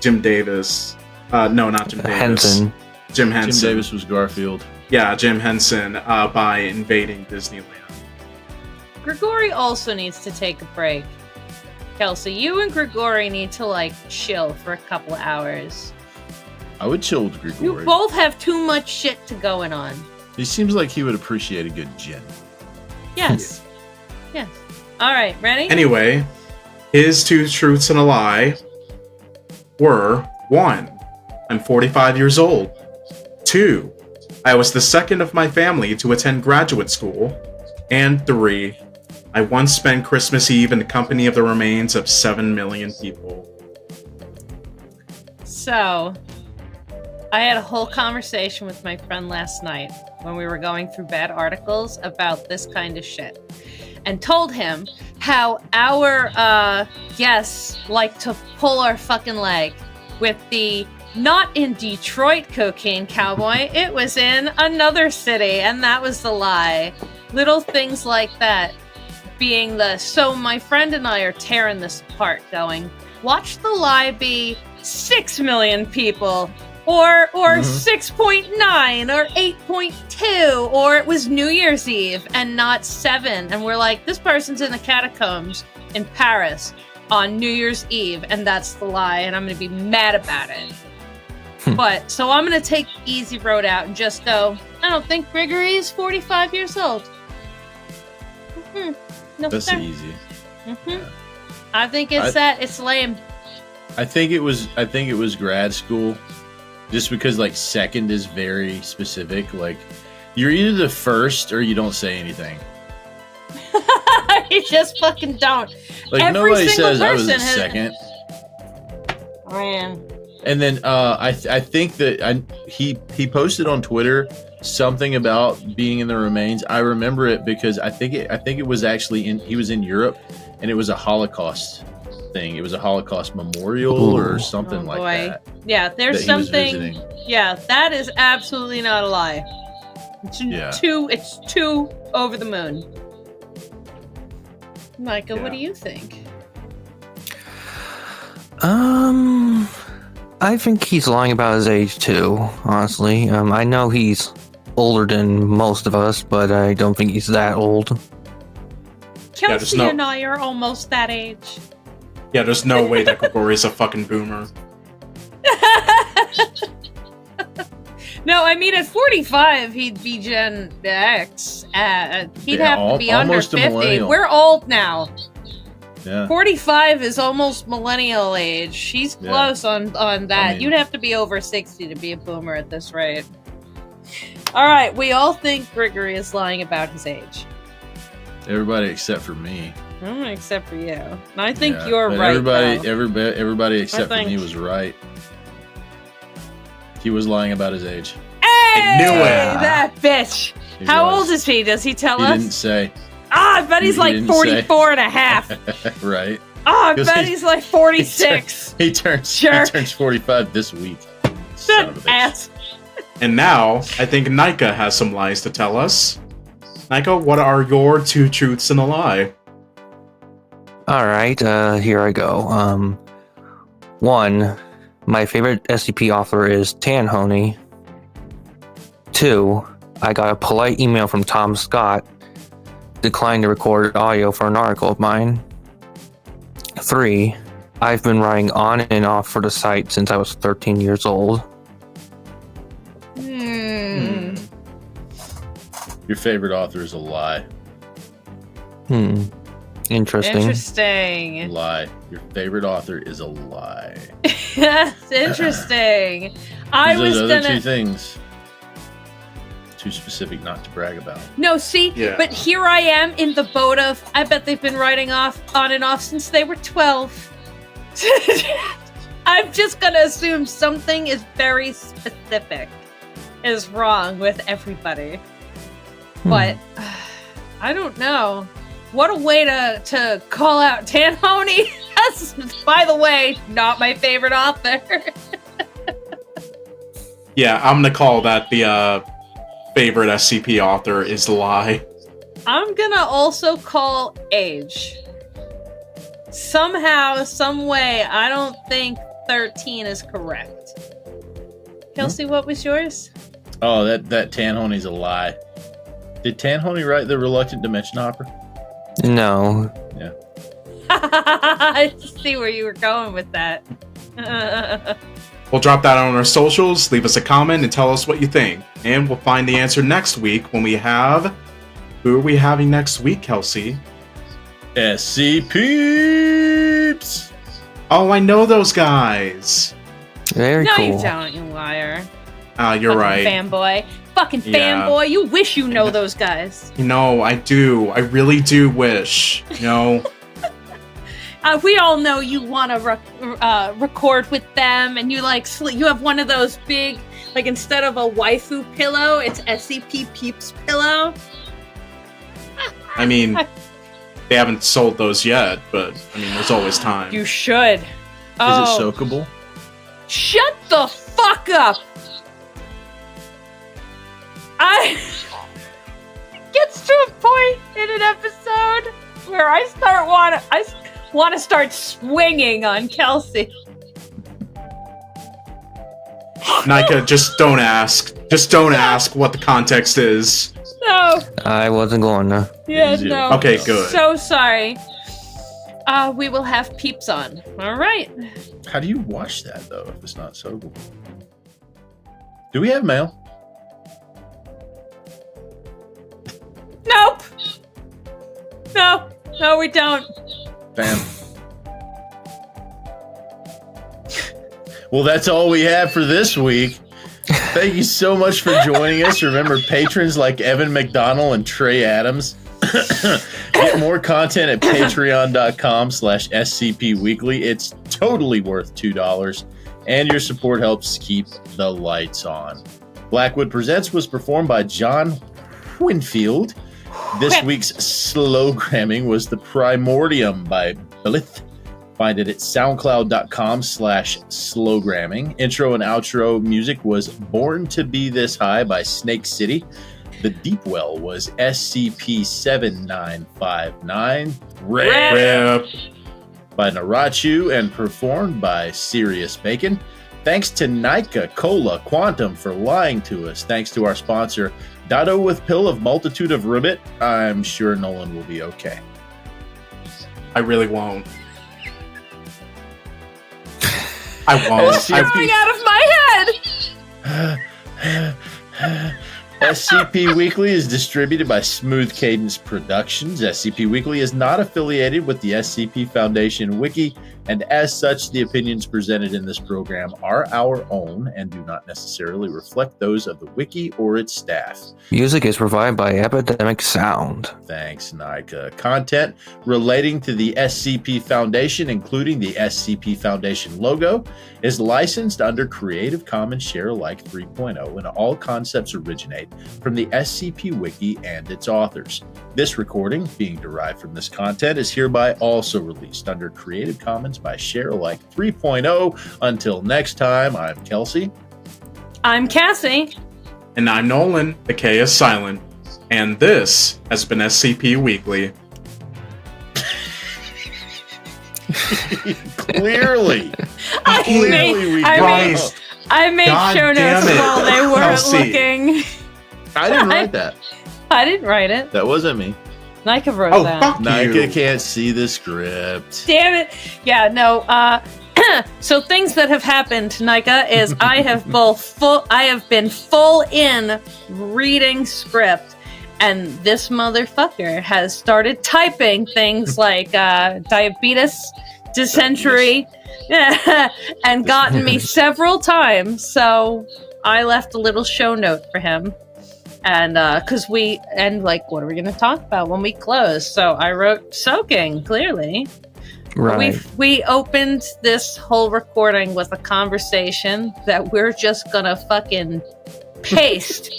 Jim Davis. No, not Jim Davis. Henson. Jim Henson. Jim Davis was Garfield. Yeah, Jim Henson by invading Disneyland. Grigori also needs to take a break. Kelsey, you and Grigori need to, like, chill for a couple of hours. I would chill with Grigori. You both have too much shit to going on. He seems like he would appreciate a good gin. Yes. Yes. All right, ready? Anyway, his 2 truths and a lie were: 1, I'm 45 years old. 2, I was the second of my family to attend graduate school. And 3, I once spent Christmas Eve in the company of the remains of 7 million people. So, I had a whole conversation with my friend last night when we were going through bad articles about this kind of shit. And told him how our guests like to pull our fucking leg with the not in Detroit cocaine cowboy, it was in another city, and that was the lie. Little things like that being so my friend and I are tearing this apart going, watch the lie be 6 million people or 6.9 or 8.2, or it was New Year's Eve and not 7. And we're like, this person's in the catacombs in Paris on New Year's Eve, and that's the lie, and I'm going to be mad about it. But, so I'm going to take the easy road out and just go, I don't think Gregory is 45 years old. No, that's sir. Easy. Yeah. I think it's lame. I think it was grad school. Just because, like, second is very specific. Like, you're either the first or you don't say anything. You just fucking don't. Like, nobody says I was the second. Man. And then I think that he posted on Twitter something about being in the remains. I remember it because I think it was actually he was in Europe, and it was a Holocaust thing. It was a Holocaust memorial or something like that. Yeah, there's something. Yeah, that is absolutely not a lie. It's too over the moon. Micah, what do you think? I think he's lying about his age too, honestly. I know he's older than most of us, but I don't think he's that old. Kelsey and I are almost that age. Yeah, there's no way that Grigori's a fucking boomer. No, I mean, at 45, he'd be Gen X. He'd have to be under 50. We're old now. Yeah. 45 is almost millennial age. She's close on that. I mean, you'd have to be over 60 to be a boomer at this rate. All right, we all think Gregory is lying about his age. Everybody except for me. Except for you. And I think you're right. Everybody except for me was right. He was lying about his age. Hey! I knew it! That bitch! How old is he? Does he tell us? He didn't say. I bet he's like 44 and a half. Right. I bet he's like 46. He turns 45 this week. Son of a bitch. Ass. And now, I think Nika has some lies to tell us. Nika, what are your 2 truths and a lie? Alright, here I go. 1, my favorite SCP author is Tanhoney. 2, I got a polite email from Tom Scott declined to record audio for an article of mine. 3, I've been writing on and off for the site since I was 13 years old. Your favorite author is a lie. Interesting. Lie. Your favorite author is a lie. That's interesting. I was those other gonna 2 things. Too specific not to brag about. No, see, but here I am in the boat of, I bet they've been writing on and off since they were 12. I'm just gonna assume something is very specific is wrong with everybody. But I don't know. What a way to call out Tanhoney. That's, by the way, not my favorite author. Yeah, I'm gonna call that the favorite SCP author is lie. I'm gonna also call age. Somehow, some way, I don't think 13 is correct. Kelsey, what was yours? Oh, that Tanhoney's a lie. Did Tanhoney write The Reluctant Dimension Hopper? No. Yeah. I see where you were going with that. We'll drop that on our socials, leave us a comment, and tell us what you think. And we'll find the answer next week when we have... Who are we having next week, Kelsey? SCPeeps! Oh, I know those guys. Very no, cool. you don't, you liar. You're Fucking right. Fanboy. Fucking Yeah. fanboy. You wish you know those guys. No, I do. I really do wish. You know? We all know you want to record with them, and you you have one of those big, like instead of a waifu pillow, it's SCP Peeps pillow. I mean, they haven't sold those yet, but I mean, there's always time. You should. Is it soakable? Shut the fuck up! It gets to a point in an episode where I want to start swinging on Kelsey. Nika, just don't ask. Just don't ask what the context is. No. I wasn't going to. Yeah, no. Okay, good. So sorry. We will have Peeps on. All right. How do you wash that, though, if it's not soakable? Do we have mail? Nope. No, we don't. Damn. Well, that's all we have for this week. Thank you so much for joining us. Remember, patrons like Evan McDonell and Trey Adams get more content at patreon.com/scpweekly. It's totally worth $2, and your support helps keep the lights on. Blackwood Presents was performed by John Whinfield. This week's Slowgramming was The Primordium by Blith. Find it at soundcloud.com/slowgramming. Intro and outro music was Born to Be This High by Snake City. The Deepwell was SCP-7959. Rip. By Narachu and performed by SiriusBacon. Thanks to Nykacolaquantum for lying to us. Thanks to our sponsor, Dado with Pill of Multitude of Rabit. I'm sure Nolan will be okay. I really won't. I won't. It's coming out of my head! SCP Weekly is distributed by Smooth Cadence Productions. SCP Weekly is not affiliated with the SCP Foundation Wiki, and as such, the opinions presented in this program are our own and do not necessarily reflect those of the Wiki or its staff. Music is provided by Epidemic Sound. Thanks, Nika. Content relating to the SCP Foundation, including the SCP Foundation logo, is licensed under Creative Commons Share-alike 3.0, and all concepts originate from the SCP Wiki and its authors. This recording, being derived from this content, is hereby also released under Creative Commons by Share-alike 3.0. Until next time, I'm Kelsey. I'm Cassie. And I'm Nolan. The K is silent. And this has been SCP Weekly. Clearly. I made God show notes damn it. while they weren't Kelsey. looking. I didn't write that. I didn't write it. That wasn't me. Nika wrote Oh, that. fuck Nika you. can't see the script. Damn it. Yeah, no, so things that have happened, Nika, is I have been full in reading script, and this motherfucker has started typing things like diabetes, dysentery, and gotten me several times, so I left a little show note for him. And what are we going to talk about when we close? So I wrote soaking, clearly. Right. We opened this whole recording with a conversation that we're just gonna fucking paste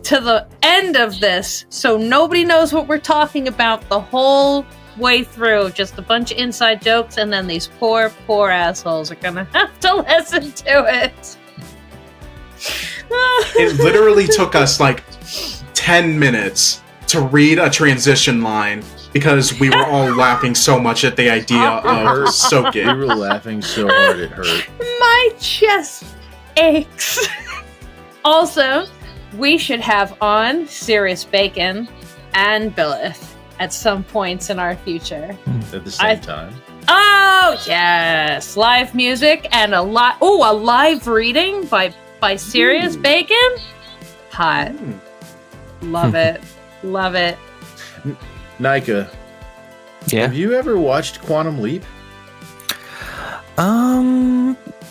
to the end of this, so nobody knows what we're talking about the whole way through. Just a bunch of inside jokes, and then these poor assholes are gonna have to listen to it. It literally took us like 10 minutes to read a transition line because we were all laughing so much at the idea of soaking. We were laughing so hard it hurt. My chest aches. Also, we should have on SiriusBacon and Billith at some points in our future. At the same time. Oh, yes. Live music and a live reading by SiriusBacon. Hot. Love it. Love it. Nika, Yeah. have you ever watched Quantum Leap?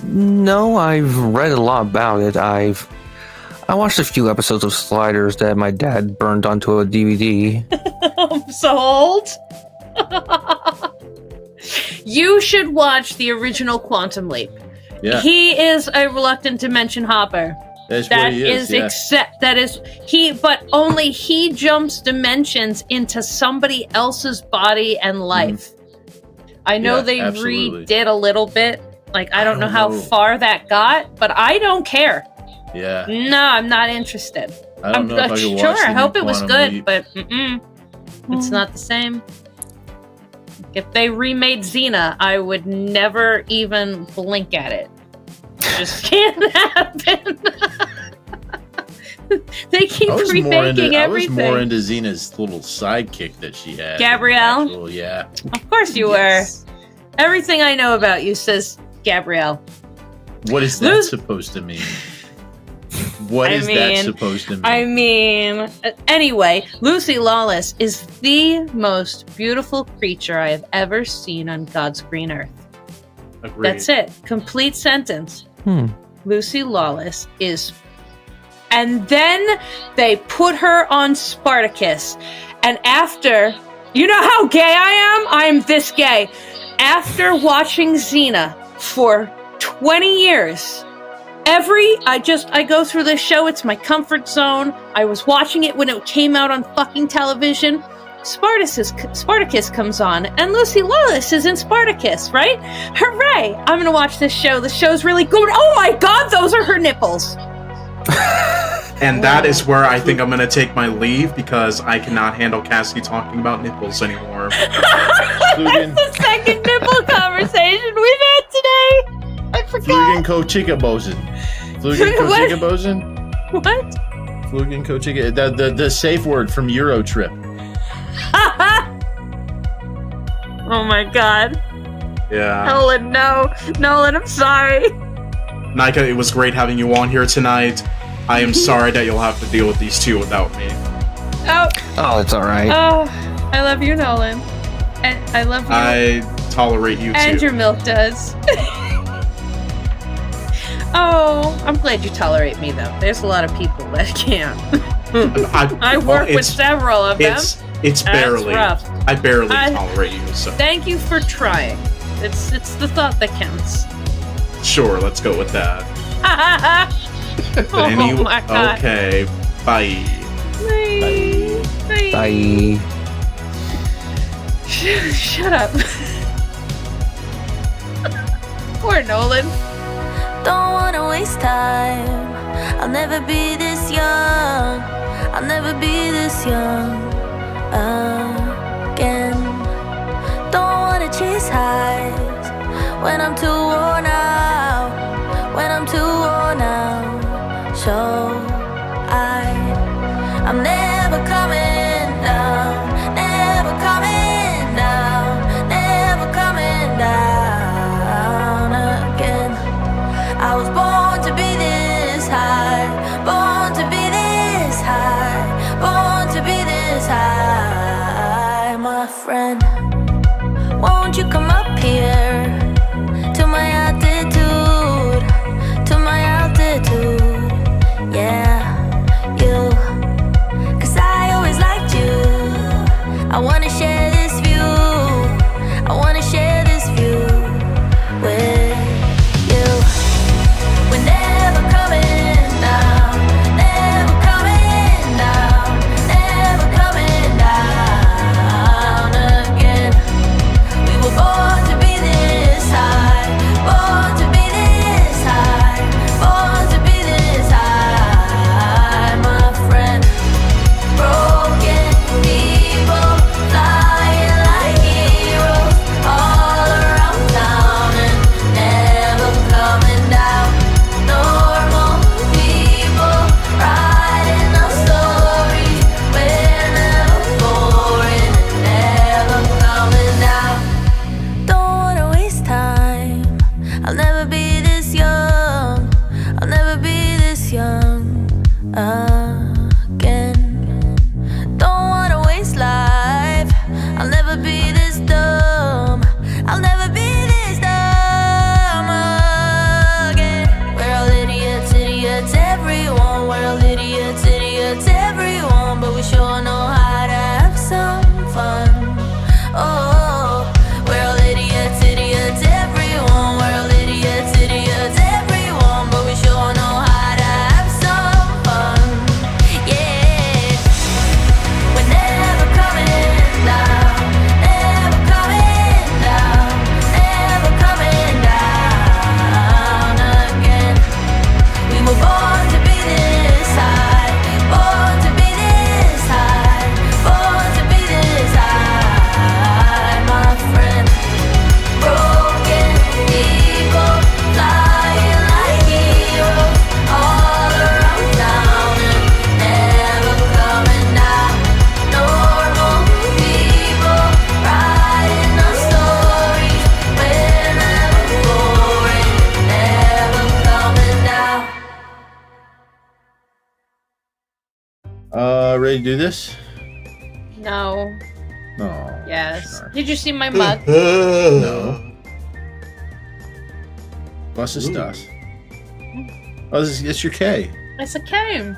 No, I've read a lot about it. I watched a few episodes of Sliders that my dad burned onto a DVD. I'm so old. You should watch the original Quantum Leap. Yeah. He is a reluctant dimension hopper. That's what he is. But only he jumps dimensions into somebody else's body and life. I know Yeah, they absolutely. redid a little bit. Like, I don't know how far that got, but I don't care. Yeah. No, I'm not interested. I don't know if I could watch Sure, the I hope new it was Quantum good, Leap. but it's not the same. If they remade Xena, I would never even blink at it. Just can't happen. They keep remaking everything. I was more into Xena's little sidekick that she had. Gabrielle? Actual, yeah. Of course you Yes. were. Everything I know about you says Gabrielle. What is that supposed to mean? What is that supposed to mean? Anyway, Lucy Lawless is the most beautiful creature I have ever seen on God's green earth. Agreed. That's it. Complete sentence. Lucy Lawless is... And then they put her on Spartacus. And after... You know how gay I am? I am this gay. After watching Xena for 20 years... I go through this show, it's my comfort zone. I was watching it when it came out on fucking television. Spartacus comes on, and Lucy Lawless is in Spartacus, right? Hooray! I'm gonna watch this show. The show's really good. Oh my god, those are her nipples! And that is where I think I'm gonna take my leave because I cannot handle Cassie talking about nipples anymore. That's the second nipple conversation we've had today! I forgot. Flugen ko chika bosen. Flugen ko What? chika bosen? What? Flugen ko chika. The safe word from Euro Trip. Oh my god. Yeah. Nolan, no. Nolan, I'm sorry. Nika, it was great having you on here tonight. I am sorry that you'll have to deal with these two without me. Oh, it's alright. Oh, I love you, Nolan. And I love you. I tolerate you And too. your milk does. Oh, I'm glad you tolerate me, though. There's a lot of people that can't. I work with several of them. It's barely. rough. I barely tolerate you. So Thank you for trying. It's the thought that counts. sure, let's go with that. Oh my god. Okay, bye. Bye. Bye. Shut up. Poor Nolan. Don't wanna waste time. I'll never be this young. I'll never be this young again. Don't wanna chase highs when I'm too worn out. When I'm too worn out. So I'm never coming down. Never coming down. Never coming down again. I was born to be this high, born to be this high, born to be this high, my friend. Won't you come up here to my altitude, yeah, you, 'cause I always liked you. I wanna share this view, I wanna share this view with you. We're never coming down, never coming down, never coming down again. Ready to do this? No. No. Yes. Did you see my mug? No. What's this stuff? Oh, it's your K. It's a K.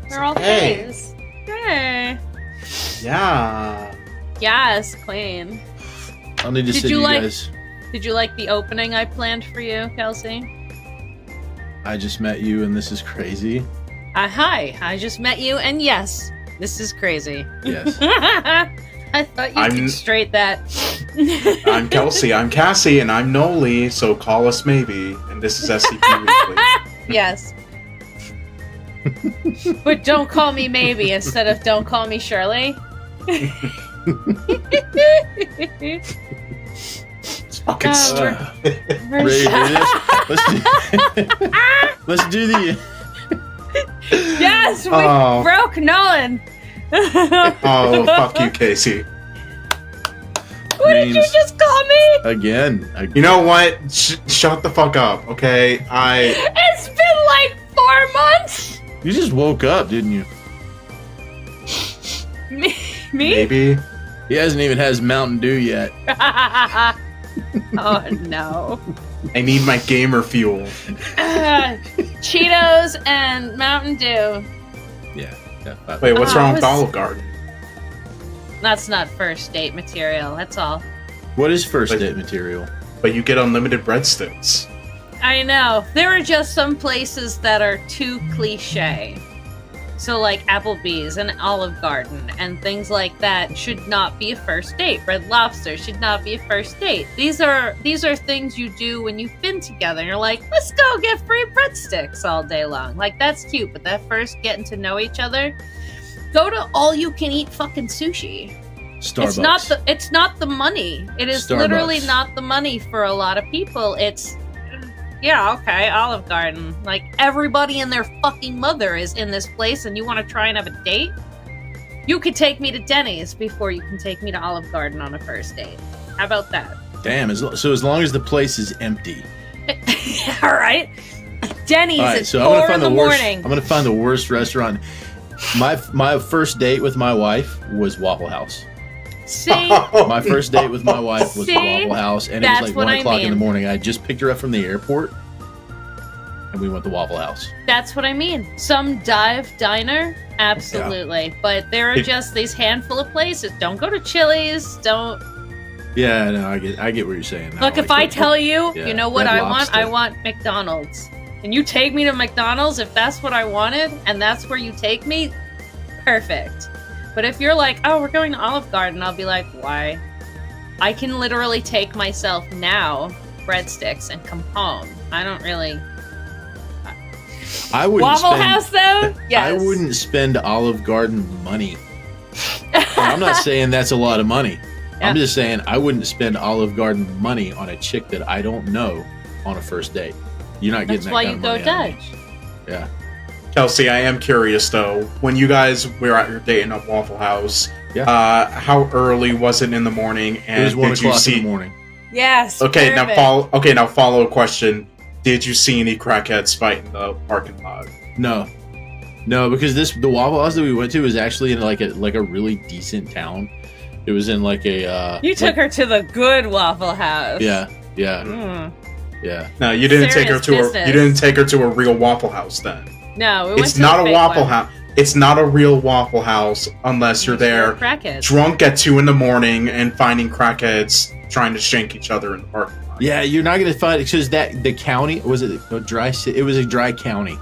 They're all Hey. K's. Hey. Yeah. Yes, Queen. I'll need to Did send you you like- guys. Did you like the opening I planned for you, Kelsey? I just met you and this is crazy. Hi, I just met you, and yes, this is crazy. Yes. I thought you could straight that. I'm Kelsey, I'm Cassie, and I'm Noli, so call us maybe. And this is SCP Weekly. Yes. But don't call me maybe instead of don't call me Shirley. It's fucking stupid. Ready to do this? Let's do the. Yes, we Oh. broke Nolan. Oh, fuck you, Casey. What did you Names. just call me? Again. You know what? Shut the fuck up, okay? It's been like 4 months. You just woke up, didn't you? Me? Maybe. He hasn't even had his Mountain Dew yet. Oh no. I need my gamer fuel. Cheetos and Mountain Dew. Yeah. Wait, what's Oh, wrong I with was- Olive Garden? That's not first date material. That's all. What is first date material? But you get unlimited breadsticks. I know. There are just some places that are too cliche. So like Applebee's and Olive Garden and things like that should not be a first date. Red Lobster should not be a first date. These are things you do when you've been together and you're like, let's go get free breadsticks all day long. Like that's cute, but that first getting to know each other, go to all you can eat fucking sushi. Starbucks. It's not the money. It is Starbucks. literally not the money for a lot of people. It's yeah, okay, Olive Garden. Like everybody and their fucking mother is in this place and you want to try and have a date? You could take me to Denny's before you can take me to Olive Garden on a first date. How about that? Damn. So as long as the place is empty. All right. Denny's All right. at So 4 in the morning. I'm gonna find the worst restaurant. My first date with my wife was Waffle House. See? My first date with my wife was See? Waffle House, and it That's was like what 1 I o'clock in the mean. morning. I just picked her up from the airport, and we went to Waffle House. That's what I mean. Some dive diner, absolutely. But there are just these handful of places. Don't go to Chili's. Don't Yeah, no, I get what you're saying. now. look. If Like I tell you, yeah, you know what Red I want? Lobster. I want McDonald's. And you take me to McDonald's if that's what I wanted, and that's where you take me. Perfect. But if you're like, oh, we're going to Olive Garden, I'll be like, why? I can literally take myself now, breadsticks, and come home. I don't really. I wouldn't Waffle spend, House, though? Yes. I wouldn't spend Olive Garden money. And I'm not saying that's a lot of money. Yeah. I'm just saying I wouldn't spend Olive Garden money on a chick that I don't know on a first date. You're not getting That's that why kind you of go money out of me. Dutch. Yeah. Kelsey, I am curious though. When you guys were at your date in a Waffle House, Yeah. how early was it in the morning? And It was 1 did you o'clock see? in the morning. Yes. Okay, perfect. now follow question. Did you see any crackheads fight in the parking lot? No, because the Waffle House that we went to was actually in like a really decent town. It was in like a. You took her to the good Waffle House. Yeah. Mm. No, you didn't take her Serious to business. you didn't take her to a real Waffle House then. No, we went It's to not a fake Waffle one. House. It's not a real Waffle House unless you're there Crackheads. drunk at 2 a.m. and finding crackheads trying to shank each other in the parking lot. Yeah, you're not gonna find because the county was it a dry. It was a dry county,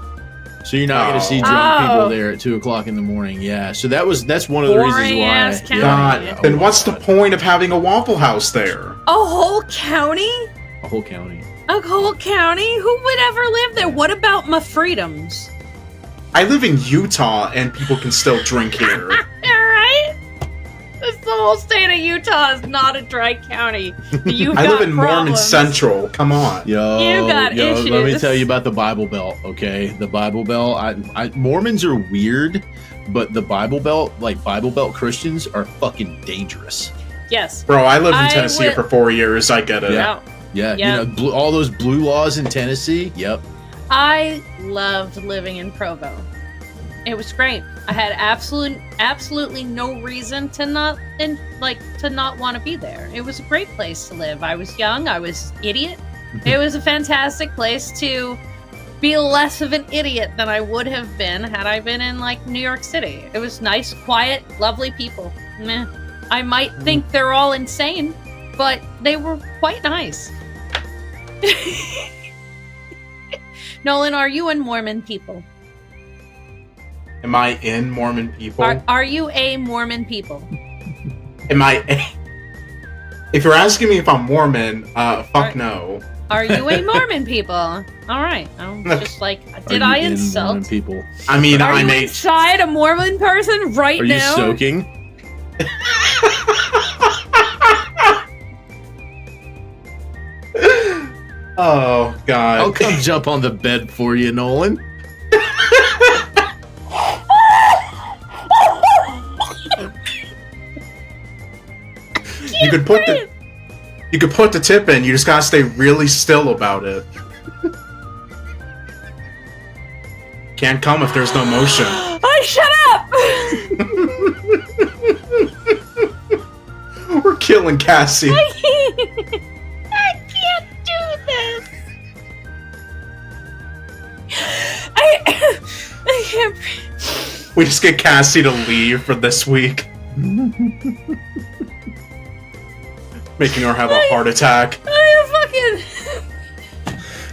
so you're not gonna see drunk people there at 2 o'clock in the morning. Yeah, so that's one of the reasons Boring why. ass county. God, then what's the point of having a Waffle House there? A whole county? A whole county. A whole county? Who would ever live there? What about my freedoms? I live in Utah and people can still drink here. Alright? The whole state of Utah is not a dry county. You've I got live in Mormon problems. Central. Come on. You got Let me issues. tell you about the Bible Belt. Okay, the Bible Belt. Mormons are weird, but the Bible Belt, like Bible Belt Christians, are fucking dangerous. Yes. Bro, I lived in I Tennessee would- for 4 years. I get it. Yeah. Yeah, Yep. all those blue laws in Tennessee. Yep. I loved living in Provo. It was great. I had absolutely no reason to not want to be there. It was a great place to live. I was young. I was idiot. It was a fantastic place to be less of an idiot than I would have been had I been in like New York City. It was nice, quiet, lovely people. Meh. I might think they're all insane, but they were quite nice. Nolan, are you in Mormon people? Am I in Mormon people? Are you a Mormon people? Am I If you're asking me if I'm Mormon, no. Are you a Mormon people? All right. I'm just like, did I insult Mormon people? I mean, are you inside a Mormon person right now? Are you soaking? Oh, God. I'll come jump on the bed for you, Nolan. You could put the tip in. You just gotta stay really still about it. Can't come if there's no motion. Oh, shut up! We're killing Cassie. I can't do this. I can't. We just get Cassie to leave for this week. Making her have a heart attack.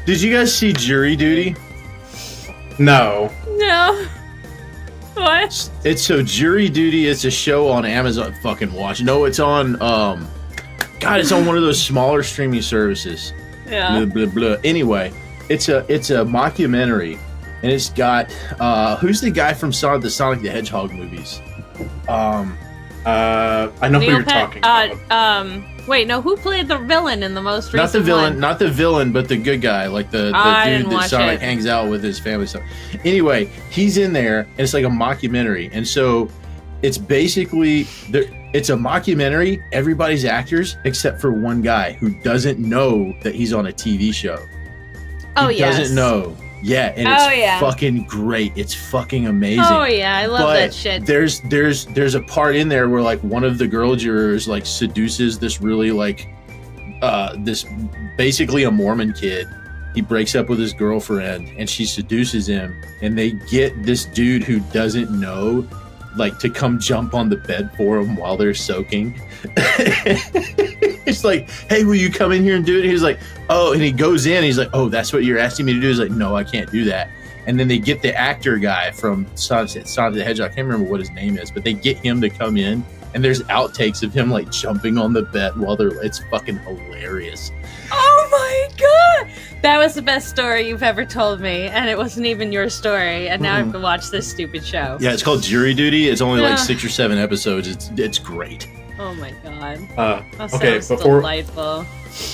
Did you guys see Jury Duty? No. What? It's Jury Duty. It's a show on Amazon. Fucking watch. No, it's on. God, it's on one of those smaller streaming services. Yeah. Blah, blah, blah. Anyway, it's a mockumentary, and it's got who's the guy from the Sonic the Hedgehog movies? I know who you're talking about. Wait, no, who played the villain in the most recent Not the villain, but the good guy, like the dude that Sonic hangs out with his family stuff. Anyway, he's in there, and it's like a mockumentary, and so it's basically it's a mockumentary. Everybody's actors except for one guy who doesn't know that he's on a TV show. He doesn't know. Yeah, and it's fucking great. It's fucking amazing. Oh yeah, I love that shit. There's a part in there where like one of the girl jurors like seduces this really like this basically a Mormon kid. He breaks up with his girlfriend and she seduces him, and they get this dude who doesn't know like to come jump on the bed for him while they're soaking. It's like, hey, will you come in here and do it? And he's like, oh, and he goes in, he's like, oh, that's what you're asking me to do? He's like, no, I can't do that. And then they get the actor guy from Sonic the Hedgehog, I can't remember what his name is, but they get him to come in, and there's outtakes of him like jumping on the bed while it's fucking hilarious. Oh my god! That was the best story you've ever told me, and it wasn't even your story, and now I have to watch this stupid show. Yeah, it's called Jury Duty. It's only like 6 or 7 episodes. It's great. Oh my god. That okay, delightful.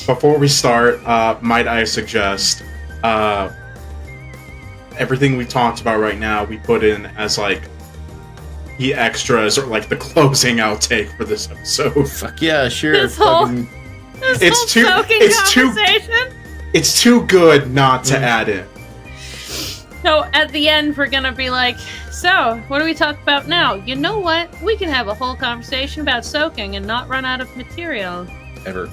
Before we start, might I suggest everything we talked about right now we put in as like the extras or like the closing outtake for this episode. Fuck yeah, sure. It's too good not to add in. So at the end we're gonna be like, so what do we talk about now? You know what? We can have a whole conversation about soaking and not run out of material. Ever.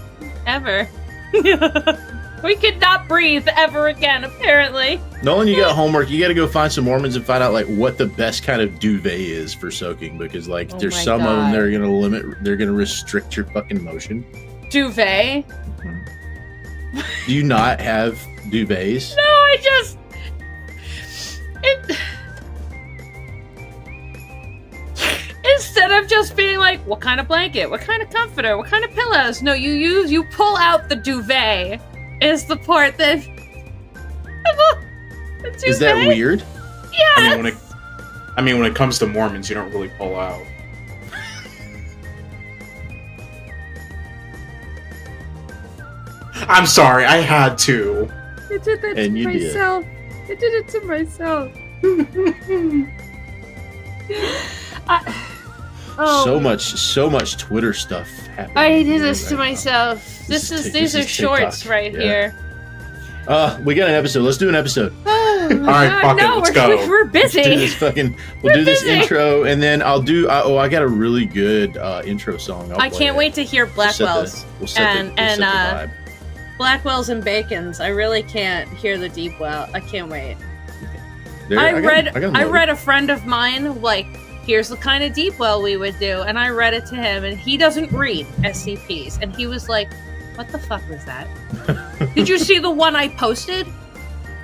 We could not breathe ever again, apparently. Nolan, you got homework. You got to go find some Mormons and find out like what the best kind of duvet is for soaking, because like there's some of them that are gonna they're gonna restrict your fucking motion. Duvet? Mm-hmm. Do you not have duvets? No, I just instead of just being like, what kind of blanket, what kind of comforter, what kind of pillows? No, you pull out the duvet is the part that is that weird? Yeah. I mean, when it comes to Mormons, you don't really pull out. I'm sorry, I had to. I did that to myself. I did it to myself. So much Twitter stuff happening. I did this to myself. These are shorts right here. We got an episode. Let's do an episode. my All right, god, fuck it, no, let's go. we're busy. Do this fucking. We'll do this intro, and then I'll do. I got a really good intro song. I can't wait to hear Blackwell's We'll set the vibe. Blackwell's and Bacon's. I really can't hear the Deepwell. I can't wait. There, I read read a friend of mine, like, here's the kind of Deepwell we would do, and I read it to him, and he doesn't read SCPs, and he was like, what the fuck was that? Did you see the one I posted?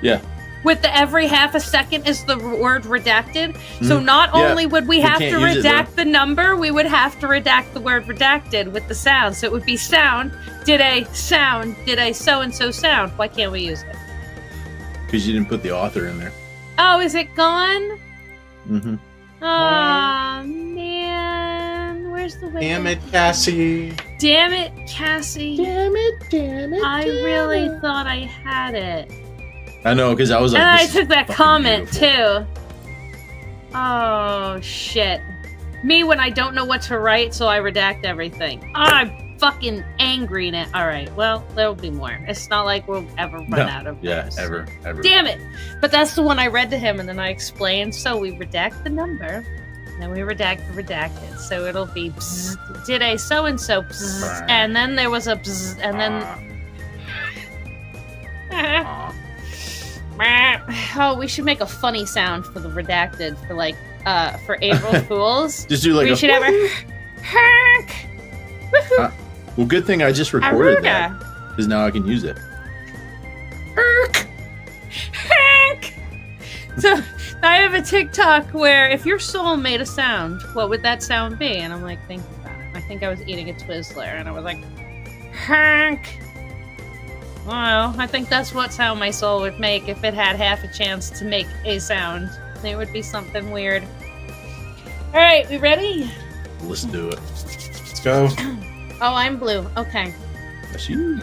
Yeah. With the every half a second is the word redacted. So not only would we have to redact the number, we would have to redact the word redacted with the sound. So it would be sound, did a so-and-so sound. Why can't we use it? Because you didn't put the author in there. Oh, is it gone? Mm-hmm. Oh, man. Where's the way? Damn it, Cassie. Damn it, Cassie. Damn it. I really thought I had it. I know, because I was like, and I took that comment, too. Oh, shit. Me when I don't know what to write, so I redact everything. I'm fucking angry now. Alright, well, there'll be more. It's not like we'll ever run out of those. Ever. Damn it! But that's the one I read to him, and then I explained. So we redact the number, and then we redact the redacted. So it'll be bzz, did a so-and-so bzz, and then there was a bzz, and then... Oh, we should make a funny sound for the redacted for like for April Fools. Just do like we a should have a well, good thing I just recorded that, because now I can use it. So I have a TikTok where if your soul made a sound, what would that sound be? And I'm like, think about it. I think I was eating a Twizzler, and I was like, honk. Well, I think that's what sound my soul would make if it had half a chance to make a sound. It would be something weird. Alright, we ready? Let's do it. Let's go. Oh, I'm blue. Okay. That's you.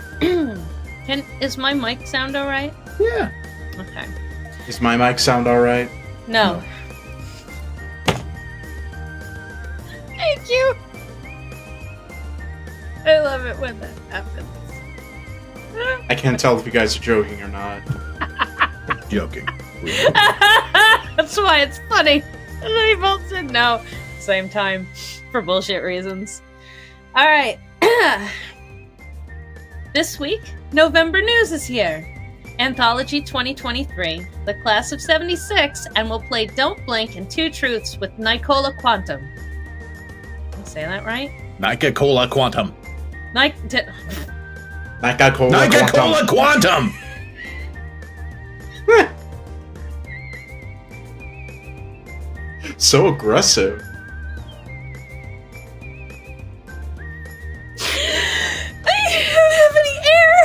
Is my mic sound alright? Yeah. Okay. Does my mic sound alright? No. Thank you! I love it when that happens. I can't tell if you guys are joking or not. Joking. That's why it's funny. They both said no same time for bullshit reasons. Alright. This week, November news is here. Anthology 2023, the class of 76, and we'll play Don't Blink and Two Truths with Nykacolaquantum. Did I say that right? Nykacolaquantum. Nykacolaquantum. So aggressive. I don't have any air!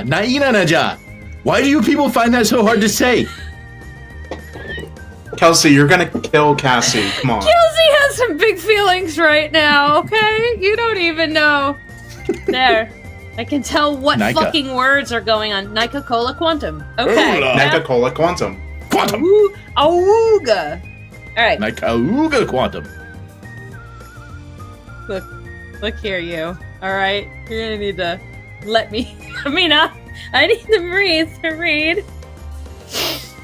Nai-nanaja. Why do you people find that so hard to say? Kelsey, you're gonna kill Cassie. Come on. Kelsey has some big feelings right now, okay? You don't even know. There. I can tell what fucking words are going on. Nykacolaquantum. Okay. Nykacolaquantum. Quantum. Awooga. Alright. Nykacolaquantum. Look here, you. Alright? You're gonna need to let me... I need to breathe to read.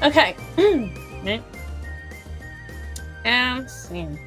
Okay. And scene.